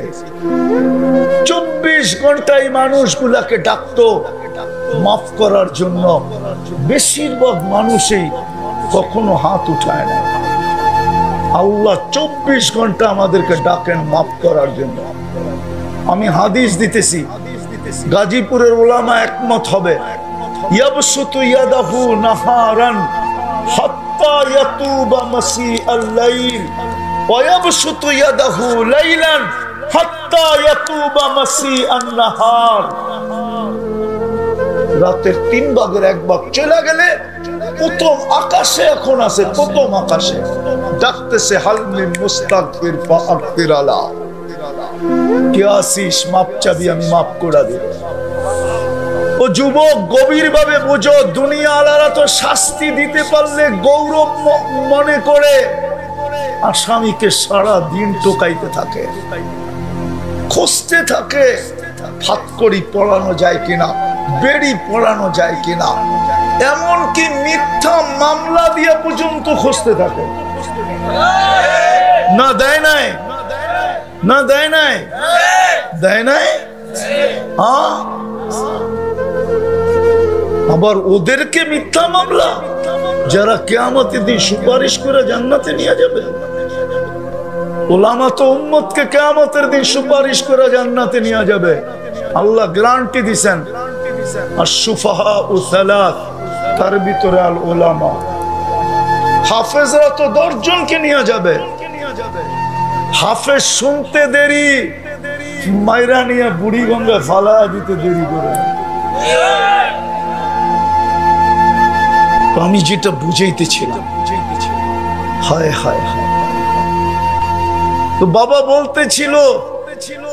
24 ঘন্টায় মানুষগুলাকে ডাকতো মাফ করার জন্য, বেশিরভাগ মানুষই কখনো হাত উঠায় না। আল্লাহ 24 ঘন্টা আমাদেরকে ডাকেন মাফ করার জন্য। আমি হাদিস দিতেছি, গাজীপুরের উলামা একমত হবে, ইয়াবসুতু ইয়াদাহু নাহারান হাত্তা ইয়াতুবা মাসিআল লাইল ওয়া ইয়াবসুতু ইয়াদাহু লাইলান হাত্তা ইয়াতুবা মাসিআন নাহার। রাতের 3 ভাগের 1 ভাগ চলে গেলে প্রথম আকাশে এখন আছে, প্রথম আকাশে ডাকতেছে, হালমি মুস্তাগফির ফাগফির আলা, কে আসিস মাপ চাবি, আমি মাফ করে দেব। ও যুবক, গভীর ভাবে বুঝো, দুনিয়া আলারা তো শাস্তি দিতে পারলে গৌরব মনে করে আসামিকে সারা দিন টোকাইতে থাকে, খুঁজতে থাকে ফাতকড়ি পড়ানো যায় কিনা, বেড়ি পড়ানো যায় কিনা, এমনকি মিথ্যা মামলা দিয়ে পর্যন্ত খুঁজতে থাকে। না দেয় নাই? না দেয় নাই? দেয় নাই? হ্যাঁ, আবার ওদেরকে মিথ্যা মামলা, যারা কিয়ামতের দিন সুপারিশ করে জান্নাতে নিয়ে যাবে। উলামা তো উম্মতকে কিয়ামতের দিন সুপারিশ করে জান্নাতে নিয়ে যাবে। আল্লাহ গ্যারান্টি দিবেন, আশ-শুফাহাউ সালাত, তার ভিতরে আল উলামা। হাফেজরা তো 10 জনকে নিয়ে যাবে। হাফেজ শুনতে দেরি, মাইরা নিয়ে বুড়ি গঙ্গা ফালা দিতে দেরি করে। আমি যেটা বুঝাইতেছিলাম, হায় হায় হায়। তো বাবা বলতেছিল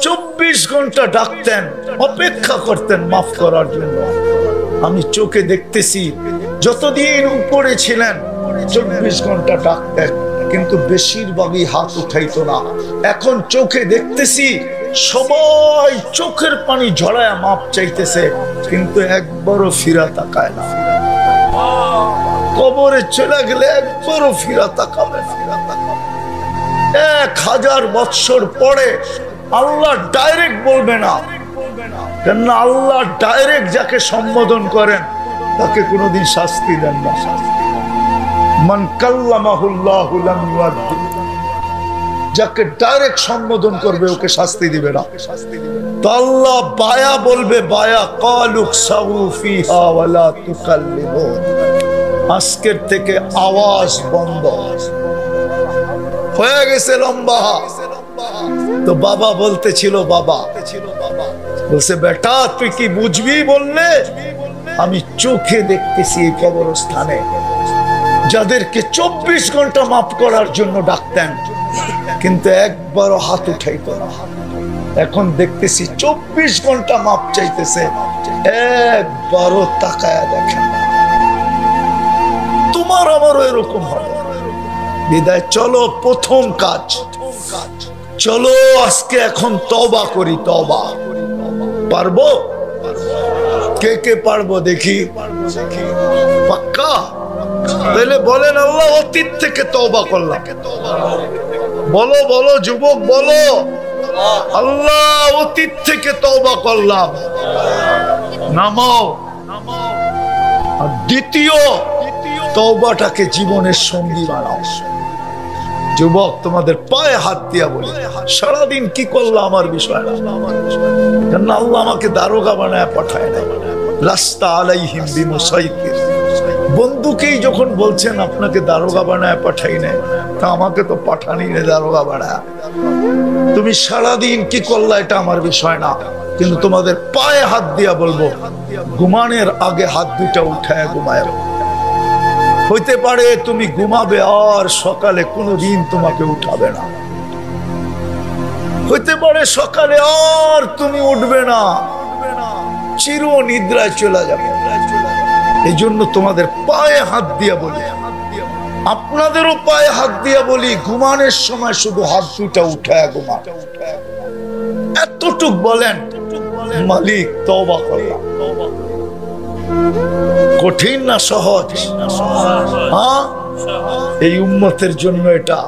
24 ঘন্টা ডাকতেন, অপেক্ষা করতেন মাফ করার জন্য। আমি চোখে দেখতেছি, যতদিন উপরে ছিলেন 24 ঘন্টা ডাকতেন, কিন্তু বেশিরভাগই হাত উঠাইতো না। এখন চোখে দেখতেছি সবাই চোখের পানি ঝরায় মাপ চাইতেছে, কিন্তু একবারও ফিরা তাকায় না। কবরে চলে গেলে একবারও ফিরা তাকাবে না। 1000 বছর পরে আল্লাহ ডাইরেক্ট বলবে না, কেননা আল্লাহ ডাইরেক্ট যাকে সম্বোধন করেন তাকে কোনোদিন শাস্তি দেন না। মান কাল্লামাহুল্লাহু লাম ইউআদ্দিব, যাকে ডাইরেক্ট সম্বোধন করবে ওকে শাস্তি দিবে না। তো আল্লাহ বায়া বলবে, বায়া কালুক সাউ ফিহা ওয়ালা তুকাল্লিমুন, আজকের থেকে আওয়াজ বন্ধ হয়ে গেছে লম্বা। তো বাবা বলতেছিল, বাবা বলছে বেটা তুই কি বুঝবি বললে, আমি চোখে দেখতেছি এই কবরস্থানে যাদেরকে 24 ঘন্টা মাফ করার জন্য ডাকতেন কিন্তু একবারও হাত উঠাইতো না, এখন দেখতেছি 24 ঘন্টা মাপ চাইতেছে, একবারও তাকায়া দেখেন না। তোমার আমারও এরকম হবে। বিদায় চলো, প্রথম কাজ চলো আজকে এখন তওবা করি। তওবা পারবো? কে কে পারবো দেখি? পাক্কা? তাহলে বলেন আল্লাহ অতীত থেকে তওবা করলাম। বলো বলো যুবক বলো, আল্লাহ অতীত থেকে তওবা করলাম। নামাও। আর দ্বিতীয় তওবাটাকে জীবনের সঙ্গী বানাও। যুবক তোমাদের পায়ে হাত দিয়া বলি, সারাদিন কি করলো আমার বিষয় না, কেন আল্লাহ আমাকে দারোগা বানায় পাঠায় না। রাস্তা আলাইহিম বিমুসাইতির, বন্ধুকেই যখন বলছেন আপনাকে দারোগা বানায় পাঠাই নাই, তা আমাকে তো পাঠানি রে দারোগা বানায়। তুমি সারাদিন কি করলা এটা আমার বিষয় না, কিন্তু তোমাদের পায়ে হাত দিয়া বলবো ঘুমানোর আগে হাত দুটা উঠায় ঘুমায়। হইতে পারে তুমি ঘুমাবে আর সকালে কোনোদিন তোমাকে উঠাবে না, হইতে পারে সকালে আর তুমি উঠবে না, চির নিদ্রায় চলে যাবে। এই জন্য তোমাদের পায়ে হাত দিয়া বলি, আপনাদেরও পায়ে হাত দিয়া বলি, ঘুমানোর সময় শুধু হাত দুটা উঠায় ঘুমা। এতটুক বলেন মালিক তওবা করলাম। কঠিন না সহজ? হ্যাঁ, এই উম্মতের জন্য এটা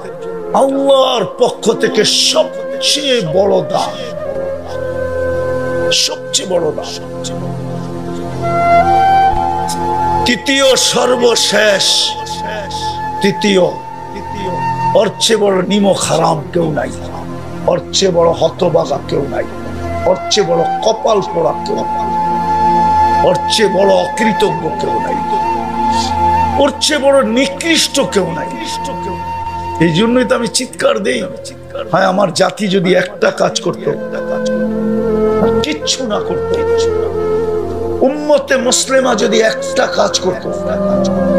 আল্লাহর পক্ষ থেকে সবচেয়ে বড় দান, সবচেয়ে বড় দান। তৃতীয় সর্বশেষ, তৃতীয় ওর চেয়ে বড় নিমক হারাম কেউ নাই, ওর চেয়ে বড় হতবাগা কেউ নাই, ওর চেয়ে বড় কপাল পোড়া কেউ নাই, ওর চেয়ে বড় অকৃতজ্ঞ কেউ নাই, ওর চেয়ে বড় নিকৃষ্ট কেউ নাই। এই জন্যই তো আমি চিৎকার দেই, হ্যাঁ আমার জাতি যদি একটা কাজ করতো, কিচ্ছু না করতো, উম্মতে মুসলিমা যদি একটা কাজ করতো,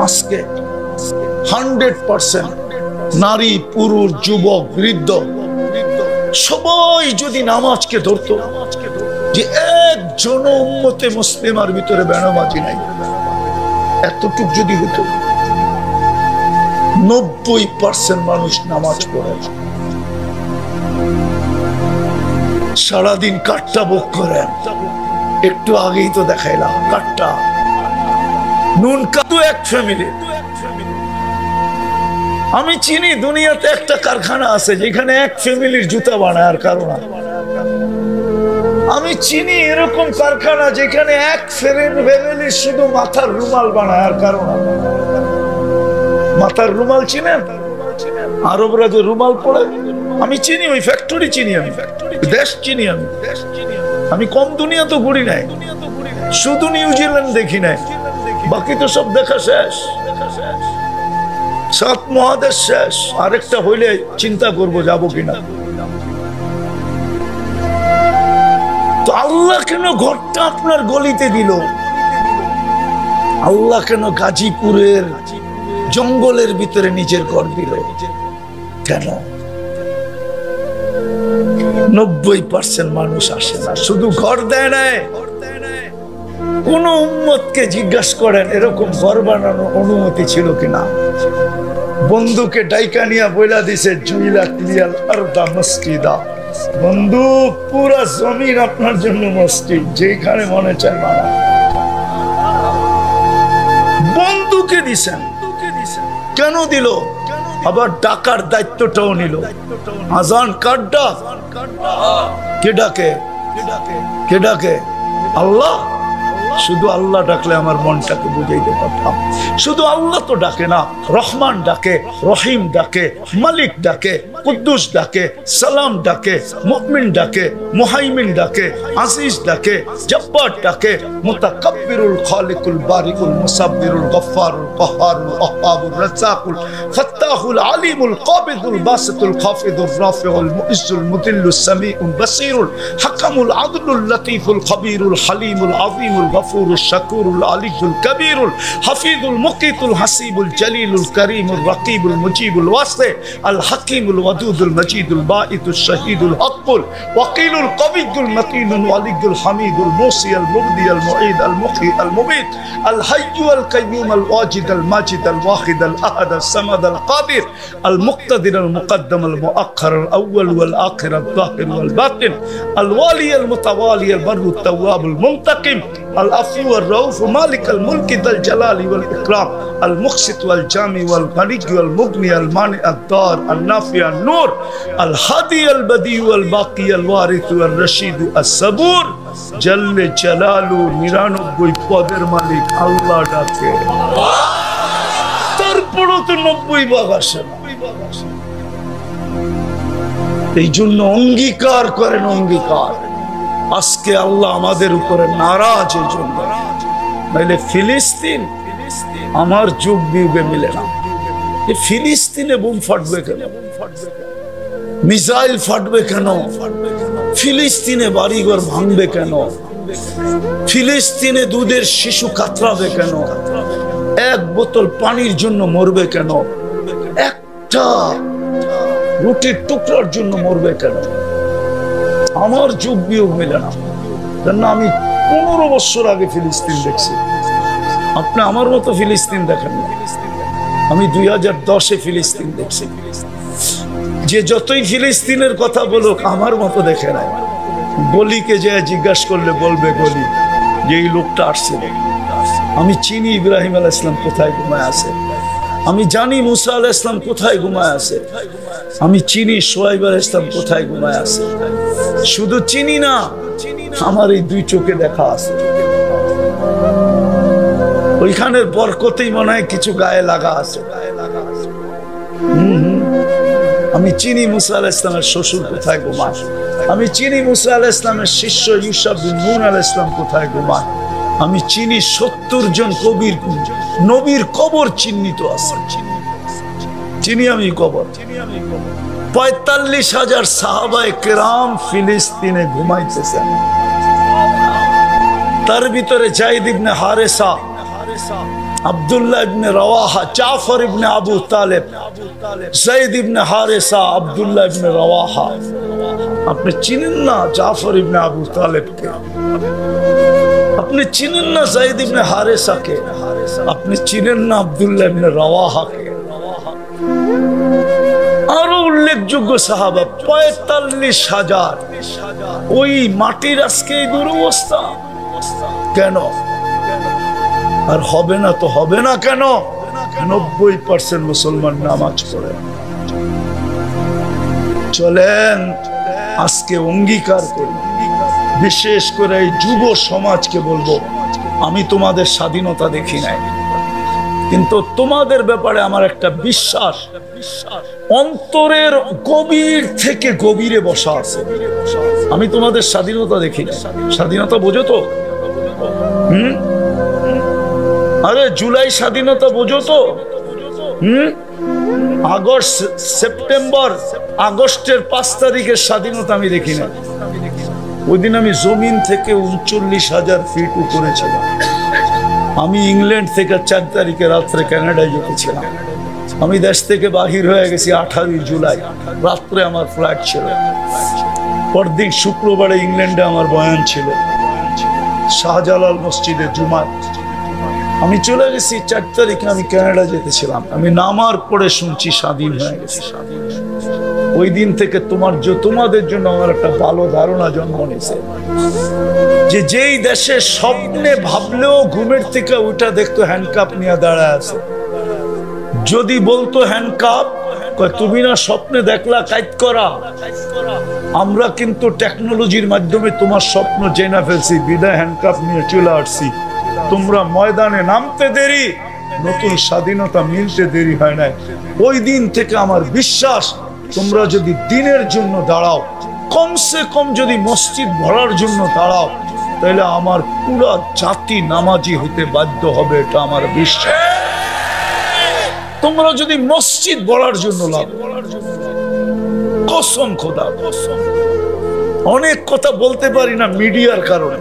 আজকে 100% নারী পুরুষ যুবক বৃদ্ধ সবাই যদি নামাজকে ধরতো, যে একজন উম্মতে মুসলিমার ভিতরে বেনামাজি নাই, এতটুক যদি হতো, 90% মানুষ নামাজ পড়ে না, সারাদিন কাটটা ভোগ করেন। একটু আগেই তো দেখাইলাম কাটটা নুন কাটু এক ফ্যামিলি। আমি চিনি দুনিয়াতে একটা কারখানা আছে যেখানে এক ফ্যামিলির জুতা বানায় আর কারণ, আমি চিনি এরকম কারখানা যেখানে এক ফ্যামিলির শুধু মাথার রুমাল বানায় আর কারণ। মাথার রুমাল চিনেন? আরবরা যে রুমাল পরে, আমি চিনি, ওই ফ্যাক্টরি চিনি, আমি দেশ চিনি, আমি কম দুনিয়া তো ঘুরি নাই, শুধু নিউজিল্যান্ড দেখি নাই, বাকি তো সব দেখা শেষ, 7 মহাদেশ শেষ। আরেকটা হইলে চিন্তা করবো যাবো কিনা। তো আল্লাহ কেন ঘরটা আপনার গলিতে দিল? আল্লাহ কেন গাজীপুরের জঙ্গলের ভিতরে নিজের ঘর দিল? কেন? 90% মানুষ আসে না, শুধু ঘর দেয় না। কোন উম্মতকে জিজ্ঞাসা করেন এরকম ঘর বানানোর অনুমতি ছিল কিনা? বন্ধুকে ডাইকা নিয়া বইলা দিছে জুইলা ক্লিয়াল আরদা মসজিদা, বন্ধু পুরা জমিন আপনার জন্য মসজিদ, যেখানে মনে চায় বানান। বন্ধুকে দিছেন, কেন দিল? আবার ডাকার দায়িত্বটাও নিল। আজান কার ডাক? কে ডাকে? কে ডাকে? আল্লাহ। শুধু আল্লাহ ডাকলে আমার মনটাকে বুঝাইতে পারতাম। শুধু আল্লাহ তো ডাকে না, রহমান ডাকে, রহিম ডাকে, মালিক ডাকে, কুদ্দুস ডাকে, সালাম ডাকে, মুমিন ডাকে, মুহাইমিন ডাকে, আজিজ ডাকে, জব্বার ডাকে, মুতাকাব্বিরুল খালিকুল বারিকুল মুসাব্বিরুল গফফারুল কাহ্হারুল ওয়াহ্হাবুর রাজ্জাকুল ফাত্তাহুল আলিমুল কাবিদুল বাসিতুল খাফিদুর রাফিউল মুইজ্জুল মুদিল্লুস সামিউল বাসীরুল হাকামুল আদলুল লতীফুল খবীরুল হালিমুল আযীমুল গফুরুশ শাকুরুল আলিয়ুল কবীরুল হাফিজুল মুকিতুল হাসিবুল জলিলুল করিমুল রকিবুল মুজিবুল ওয়াসি আল হাকিমুল ওয়াদুদুল মজিদুল বাঈতুশ শহীদুল হকুল ওয়াকিলুল কবিয়ুল মতিনুল ওয়ালিয়ুল হামিদুল মুসি আল মুবদি আল মুঈদ আল মুহয়ি আল মুমীত আল হাইয়্যু আল কাইয়্যুম আল ওয়াজিদ আল মাজিদ আল ওয়াহিদ আল আহাদ আল সামাদ আল কাদির আল মুক্তাদির আল মুকদ্দম আল মুআখ্খার আল আউয়াল ওয়াল আখির আল যাহির ওয়াল বাতিন আল ওয়ালি আল মুতাওয়ালি আল বাররু আত তাওয়াব আল মুনতাকিম আল আফু ওয়াল রাউফ মালিক আল মুলক যাল জালালি ওয়াল ইকরাম আল মুকসিত ওয়াল জামি ওয়াল গনি ওয়াল মুগনি আল মানি আদ দার আল নাফি আল নূর আল হাদি আল বদি ওয়াল বাকি আল ওয়ারিস ওয়াল রশিদ আস সাবুর জল্লে জালালু 99 পদের মালিক আল্লাহ ডাকে, তারপরও তো 90 ভাগ আসে না। এই জন্য অঙ্গীকার করেন, অঙ্গীকার। আজকে আল্লাহ আমাদের উপরে নারাজ, এই জন্য। নাইলে ফিলিস্তিন আমার যুগ বিয়োগে মিলে না। এই ফিলিস্তিনে বুম ফাটবে কেন? মিসাইল ফাটবে কেন? ফিলিস্তিনে বাড়িঘর ভাঙবে কেন? ফিলিস্তিনে দুধের শিশু কাতরাবে কেন? এক বোতল পানির জন্য মরবে কেন? একটা রুটির টুকরার জন্য মরবে কেন? আমার যুগ বিয়োগ মিলে না। কেন আমি 15 বছর আগে ফিলিস্তিন দেখছি, আপনি আমার মতো ফিলিস্তিন দেখেন না। আমি 2010-এ ফিলিস্তিন দেখছি। যে যতই ফিলিস্তিনের কথা বলুক আমার মতো দেখে নাই। গলিকে যে জিজ্ঞাসা করলে বলবে গলি যে এই লোকটা আসছিল। আমি চিনি ইব্রাহিম আলাইহিস সালাম কোথায় ঘুমায় আছে, আমি জানি মুসা আলাইহিস সালাম কোথায় ঘুমায় আছে, আমি চিনি শুআয়ব আলাইহিস সালাম কোথায় ঘুমায় আছে। শুধু চিনি না, আমার এই 2 চোখে দেখা আছে। ওইখানের বরকতেই মনে হয় কিছু গায়ে লাগা আছে। আমি চিনি মুসা আলাইহিস সালামের শ্বশুর কোথায় ঘুমায়, আমি চিনি মুসা আলাইহিস সালামের শিষ্য ইউসুফ বিন নূন আলাইহিস সালাম কোথায় ঘুমায়, আমি চিনি 70 জন কবির নবীর কবর চিহ্নিত আছে। চিনি আমি কবর। 45,000 সাহাবায়ে কেরাম ফিলিস্তিনে ঘুমাইতেছেন। তার ভিতরে যায়েদ ইবনে হারেসা, আব্দুল্লাহ ইবনে রওয়াহা, জাফর ইবনে আবু তালেব, যায়েদ ইবনে হারেসা, আব্দুল্লাহ ইবনে রওয়াহা। আপনি চিনেন না জাফর ইবনে আবু তালেবকে, আপনি চিনেন না যায়েদ ইবনে হারেসাকে, আপনি চিনেন না আব্দুল্লাহ ইবনে রওয়াহাকে। আরো উল্লেখযোগ্য সাহাবা 45,000। ওই মাটির আজকে এই দুরবস্থা কেন? আর হবে না তো হবে না কেন? 90% মুসলমান নামাজ পড়ে। চলেন আজকে অঙ্গীকার করি, বিশেষ করে এই যুব সমাজকে বলবো, আমি তোমাদের স্বাধীনতা দেখি নাই, কিন্তু তোমাদের ব্যাপারে আমার একটা বিশ্বাস অন্তরের গভীর থেকে গভীরে বসা আছে। আমি তোমাদের স্বাধীনতা দেখি না। স্বাধীনতা বোঝো তো? আরে জুলাই স্বাধীনতা বোঝো তো? আগস্ট, সেপ্টেম্বর, আগস্টের 5 তারিখের স্বাধীনতা আমি দেখি না। ওই দিন আমি জমিন থেকে 39,000 ফিট উপরে ছিলাম। আমি ইংল্যান্ড থেকে 4 তারিখে রাত্রে কানাডায় যেতেছিলাম। আমি দেশ থেকে বাহির হয়ে গেছি 18 জুলাই রাত্রে, আমার ফ্লাইট ছিল। পরদিন শুক্রবারে ইংল্যান্ডে আমার বয়ান ছিল, শাহজালাল মসজিদে জুমায়। আমি চলে গেছি 4 তারিখে, আমি কানাডা যেতেছিলাম। আমি নামার পরে শুনছি স্বাধীন হয়ে গেছি। ওই দিন থেকে তোমাদের জন্য আমার একটা ভালো ধারণা জন্ম নিয়েছে যে যেই দেশে স্বপ্নে ভাবলেও ঘুমের থেকে ওইটা দেখতো হ্যান্ডকাপ নিয়ে দাঁড়ায় আছে। যদি বলতো হ্যান্ডকাপ, তুমি না স্বপ্নে দেখলা কাইত করা, আমরা কিন্তু টেকনোলজির মাধ্যমে তোমার স্বপ্ন জেনে ফেলছি, বিদায় হ্যান্ডকাপ নিয়ে চলে আসছি। তোমরা ময়দানে নামতে দেরি, নতুন স্বাধীনতা মিলতে দেরি হয় নাই। ওই দিন থেকে আমার বিশ্বাস, তোমরা যদি দিনের জন্য দাঁড়াও, কমসে কম যদি মসজিদ ভরার জন্য দাঁড়াও, তাহলে আমার পুরা জাতি নামাজি হতে বাধ্য হবে, এটা আমার বিশ্বাস। তোমরা যদি মসজিদ ভরার জন্য লাগো, কসম খোদা কসম। অনেক কথা বলতে পারি না মিডিয়ার কারণে,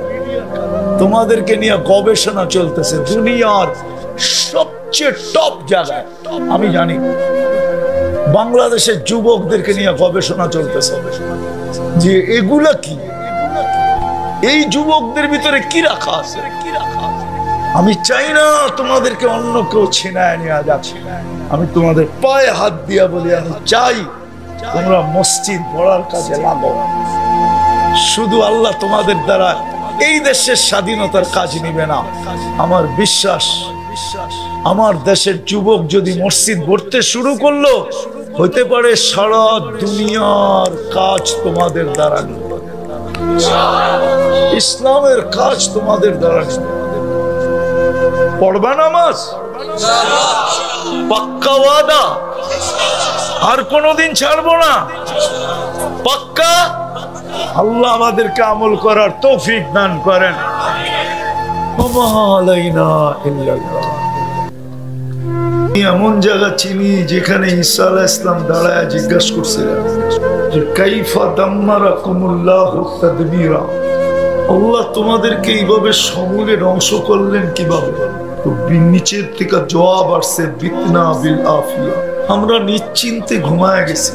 তোমাদেরকে নিয়ে গবেষণা চলতেছে দুনিয়ার সবচেয়ে টপ জায়গায়। আমি জানি বাংলাদেশের যুবকদেরকে নিয়ে গবেষণা চলতেছে যে এগুলা কি, এই যুবকদের ভিতরে কি রাখা আছে। আমি চাই না তোমাদেরকে অন্য কেউ ছিনায় নিয়ে যাচ্ছে, আমি তোমাদের পায়ে হাত দিয়া বলি, আমি চাই তোমরা মসজিদ পড়ার কাজে লাগো। শুধু আল্লাহ তোমাদের দ্বারা এই দেশের স্বাধীনতার কাজ নিবে না। আমার বিশ্বাস, আমার দেশের যুবক যদি মসজিদ গড়তে শুরু করলো, হতে পারে সারা দুনিয়ার কাজ তোমাদের দ্বারা নিবে, ইসলামের কাজ তোমাদের দ্বারা নিবে। পড়বা নামাজ, পাক্কা ওয়াদা, আর কোনদিন ছাড়বো না, পাক্কা। আল্লাহ আমাদেরকে আমল করার তৌফিক দান করেন। এমন জায়গা চিনি যেখানে ঈসা আলাইহিস সালাম দাঁড়ায় জিজ্ঞাসা করছিলেন যে কাইফা দাম্মারাকুমুল্লাহু তাদবীরা, আল্লাহ তোমাদেরকে এইভাবে সমূলে ধ্বংস করলেন কিভাবে? তো নিচের থেকে জবাব আসছে বিতনা বিল আফিয়া, আমরা নিশ্চিন্তে ঘুমায় গেছি।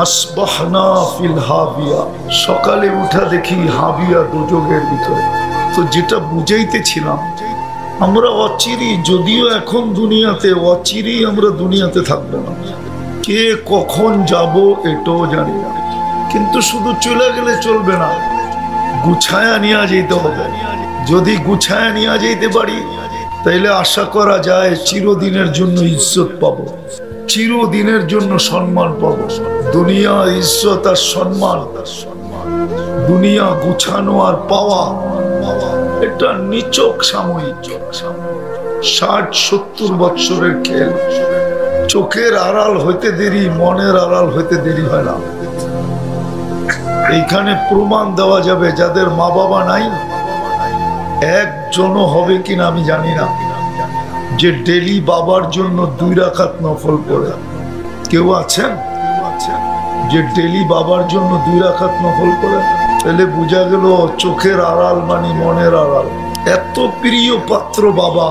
আসবাহনা ফিল হাবিয়া, সকালে উঠা দেখি হাবিয়া দোজখের ভিতরে। তো যেটা বুঝাইতেছিলাম, আমরা অচিরি, যদিও এখন দুনিয়াতে অচিরি, আমরা দুনিয়াতে থাকবো না, কে কখন যাব এটাও জানি না। কিন্তু শুধু চলে গেলে চলবে না, গুছায়া নিয়ে যেতে হবে। যদি গুছায়া নিয়ে যেতে পারি, তাইলে আশা করা যায় চিরদিনের জন্য ইজ্জত পাবো, চিরদিনের জন্য সম্মান পাবো। দুনিয়া ইজ্জত আর সম্মান, দুনিয়া গুছানো আর পাওয়া, এটা নিছক সাময়িক। 60-70 বৎসরের খেল। চোখের আড়াল হইতে দেরি, মনের আড়াল হইতে দেরি হয় না। এইখানে প্রমাণ দেওয়া যাবে, যাদের মা বাবা নাই, একজনও হবে কিনা আমি জানি না, যে ডেলি বাবার জন্য 2 রাকাত নফল পড়ে। কেউ আছেন যে ডেলি বাবার জন্য 2 রাকাত নফল পড়ে? তাহলে বোঝা গেল চোখের আড়াল মানে মনের আড়াল। এত প্রিয় পাত্র বাবা,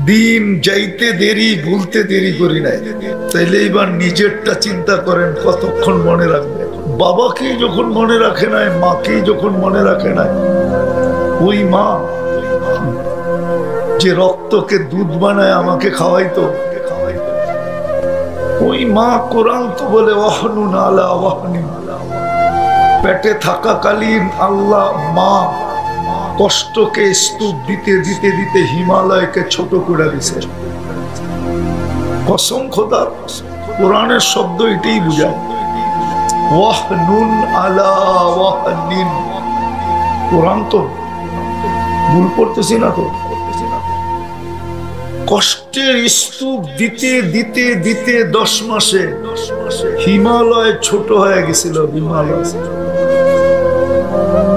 দিন যাইতে দেরি, ভুলতে দেরি করি নাই। তাইলে এবার নিজেরটা চিন্তা করেন, কতক্ষণ মনে রাখবে। বাবাকেই যখন মনে রাখে নাই, মাকেই যখন মনে রাখে নাই, ওই মা যে রক্তকে দুধ বানায় আমাকে খাওয়াইতো, ওই মা কোরআন তো বলে ওয়াহনুন আলা ওয়াহনিন, পেটে থাকাকালীন আল্লাহ মা কষ্টকে স্তূপ দিতে দিতে দিতে হিমালয়কে ছোট করে দিছে। কসম খোদা, কোরআনের শব্দ এটাই বুঝায়, ওয়াহনুন আলা ওয়াহনিন। কোরআন তো ভুল পড়তেছি না তো? কষ্টের স্তূপ দিতে দিতে দিতে 10 মাসে হিমালয় ছোট হয়ে গেছিল। হিমালয়,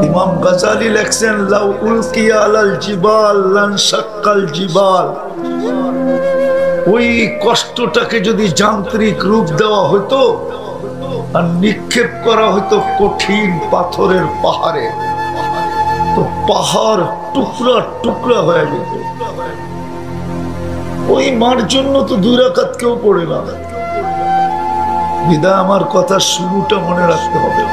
ইমাম গাজালি লেখছেন, লাউ উলকিয়া আলাল জিবাল লানশাক্কাল জিবাল। ওই কষ্টটাকে যদি যান্ত্রিক রূপ দেওয়া হতো আর নিক্ষেপ করা হতো কঠিন পাথরের পাহাড়ে, তো পাহাড় টুকরা টুকরা হয়ে যেত। ওই মার জন্য তো 2 রাকাত কেউ পড়ে না। বিদায় আমার কথা শুরুটা মনে রাখতে হবে।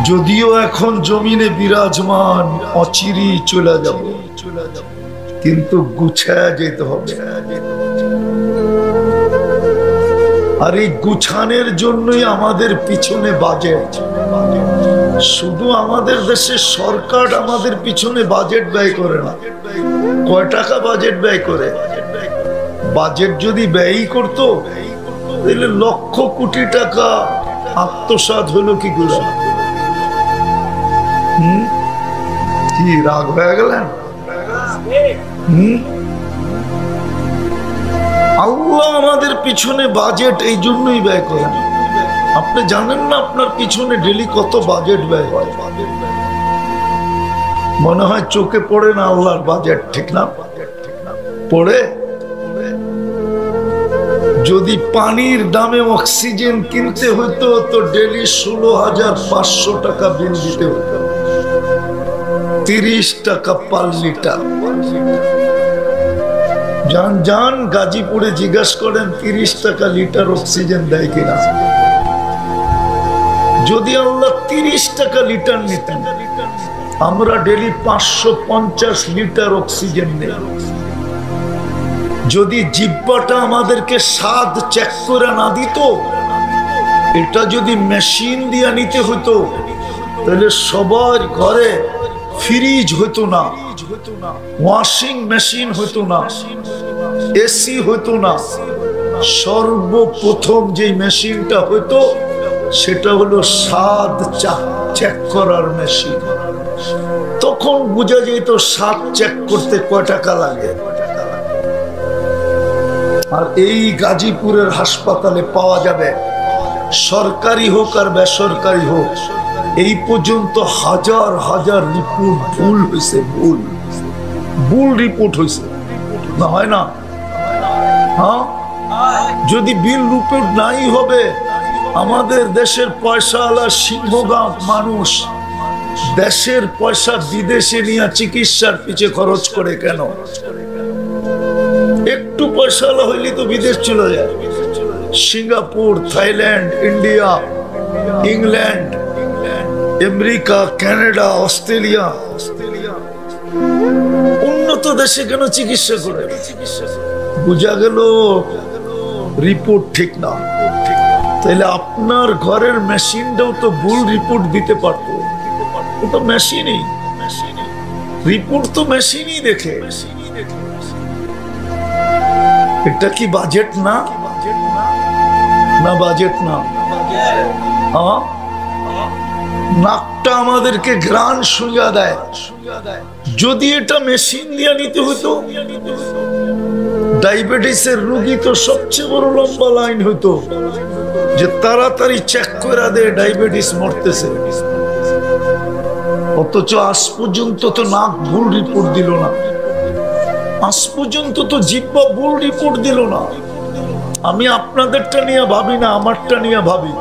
যদিও এখন জমিনে বিরাজমান, অচিরি চলে যাব, কিন্তু গুছায়া যেতে হবে। আর এই গুছানোর জন্যই আমাদের পিছনে বাজেট। শুধু আমাদের দেশের সরকার আমাদের পিছনে বাজেট ব্যয় করে না। কয় টাকা বাজেট ব্যয় করে? বাজেট যদি ব্যয় করতো তাহলে লক্ষ কোটি টাকা আত্মসাৎ হলো কি করে? কি রাগ হয়ে গেলেন? আল্লাহ আমাদের পিছনে বাজেট এই জন্যই ব্যয় করেন। আপনি জানেন না আপনার পিছনে ডেলি কত বাজেট ব্যয় হয়? মনে হয় চোখে পড়ে না আল্লাহর বাজেট, ঠিক না? পড়ে। যদি পানির দামে অক্সিজেন কিনতে হতো তো ডেলি 16,500 টাকা বিল দিতে হতো, 30 টাকা পার লিটার। যান গাজীপুরে জিজ্ঞাসা করেন 30 টাকা লিটার অক্সিজেন দেয় কিনা। যদি আল্লাহ 30 টাকা লিটার নিতেন, আমরা ডেলি 550 লিটার অক্সিজেন নেই। যদি জিহ্বাটা আমাদেরকে স্বাদ চেক করে না দিত, এটা যদি মেশিন দিয়ে নিতে হতো তাহলে সবার ঘরে ফ্রিজ হতো না, ওয়াশিং মেশিন হতো না, এসি হতো না। সর্বপ্রথম যে মেশিনটা হতো সেটা হলো স্বাদ চেক করার মেশিন। তখন বোঝা যেত স্বাদ চেক করতে কয় টাকা লাগে। আর এই গাজীপুরের হাসপাতালে পাওয়া যাবে, সরকারি হোক আর বেসরকারি হোক, এই পর্যন্ত হাজার হাজার রিপোর্ট ভুল হয়েছে। ভুল রিপোর্ট হয়েছে না, হয় না? হ্যাঁ, যদি বিল রিপোর্ট নাই হবে, আমাদের দেশের পয়সাওয়ালা সিংহগাঁ মানুষ দেশের পয়সা বিদেশে নিয়ে চিকিৎসার পিছে খরচ করে কেন? একটু পয়সাওয়ালা হইলে তো বিদেশ চলে যায়। Singapore, Thailand, India, England, America, Canada, Australia, উন্নত দেশে কেন চিকিৎসা করে? বুঝা গেল রিপোর্ট ঠিক না। তাহলে আপনার ঘরের মেশিনটাও তো ভুল রিপোর্ট দিতে পারতো। ওটা মেশিনই, রিপোর্ট তো মেশিনই দেখে। এটা কি বাজেট না? না বাজেট না? নাকটা আমাদেরকে ঘ্রাণ শুঁয়া দেয়। যদি এটা মেশিন দিয়ে নিতে হতো, ডায়াবেটিসের রোগী তো সবচেয়ে বড় লম্বা লাইন হতো, যে তাড়াতাড়ি চেক করে দেয় ডায়াবেটিস মরতেছে। অথচ আজ পর্যন্ত তো নাক ভুল রিপোর্ট দিল না, আজ পর্যন্ত তো জিহ্বা ভুল রিপোর্ট দিল না। আমি আপনাদেরটা নিয়ে ভাবি না, আমারটা নিয়ে ভাবি।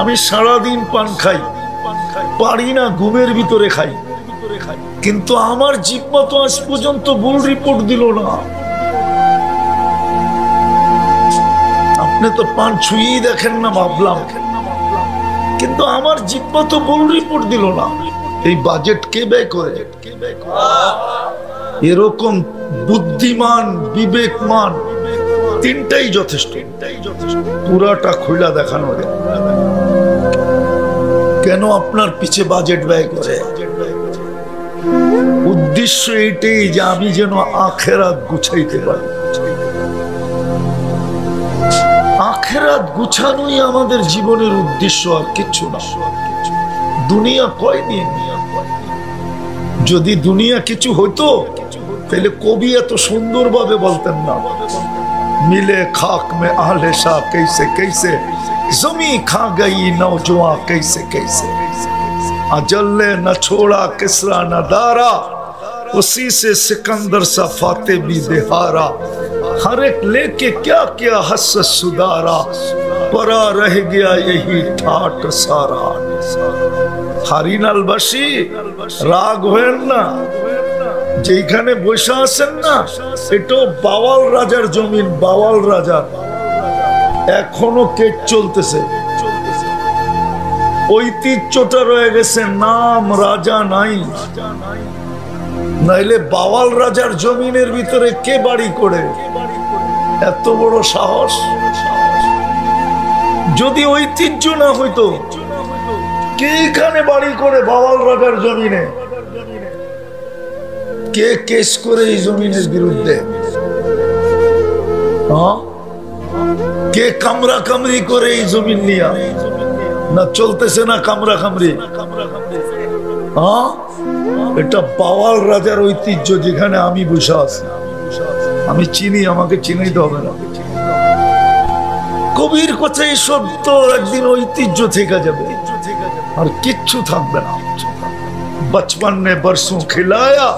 আমি সারাদিন পান খাই, পারি না ঘুমের ভিতরে খাই, কিন্তু আমার জিহ্বা তো আজ পর্যন্ত ভুল রিপোর্ট দিল না। আপনি তো পান ছুঁয়েই দেখেন না ভাবলাম, কিন্তু আমার জিহ্বা তো ভুল রিপোর্ট দিল না। এই বাজেট কে ব্যয় করে? এরকম বুদ্ধিমান, বিবেকমান, তিনটাই যথেষ্ট। পুরাটা খুলা দেখানো কেন আপনার পিছে বাজেট ব্যয় করে? উদ্দেশ্য এটাই যে আমি যেন আখেরাত গুছাইতে পারি। আখেরাত গুছানোই আমাদের জীবনের উদ্দেশ্য, আর কিচ্ছু না। দুনিয়া কয়দিন? যদি দুনিয়া কিছু হইতো তাহলে কবি এত সুন্দর ভাবে বলতেন না, মিলে খাক মে আহলে শাহ कैसे कैसे जमी खा गई नौजवान कैसे कैसे अजल ने न छोड़ा किसरा न दारा उसी से सिकंदर सा फाते भी देहारा हर एक लेके क्या क्या हस सुधारा परा रह गया यही ठाट सारा। হারিনালবাসী রাগ হয়েন না, যেখানে বসে আছেন না, এটা বাওয়াল রাজার জমিন, বাওয়াল রাজার। এখনো কেট চলতেছে, ঐতিহ্যটা রয়ে গেছে, নাম রাজা নাই। নাইলে বাওয়াল রাজার জমিনের ভিতরে কে বাড়ি করে? এত বড় সাহস! যদি ঐতিহ্য না হইতো, কে এখানে বাড়ি করে বাওয়াল রাজার জমিনে? কে কেস করে এই জমিনের বিরুদ্ধে? কে কামরা কামরি করে এই জমিন নিয়া? না চলতেছে না কামরা কামরি? এটা বাওয়াল রাজার ঐতিহ্য, যেখানে আমি বসে আছি। আমি চিনি, আমাকে চিনাইতে হবে না। কবির কথা এসব তো একদিন ঐতিহ্য থেকে যাবে, আর কিচ্ছু থাকবে না। बचपन ने बरसों खिलाया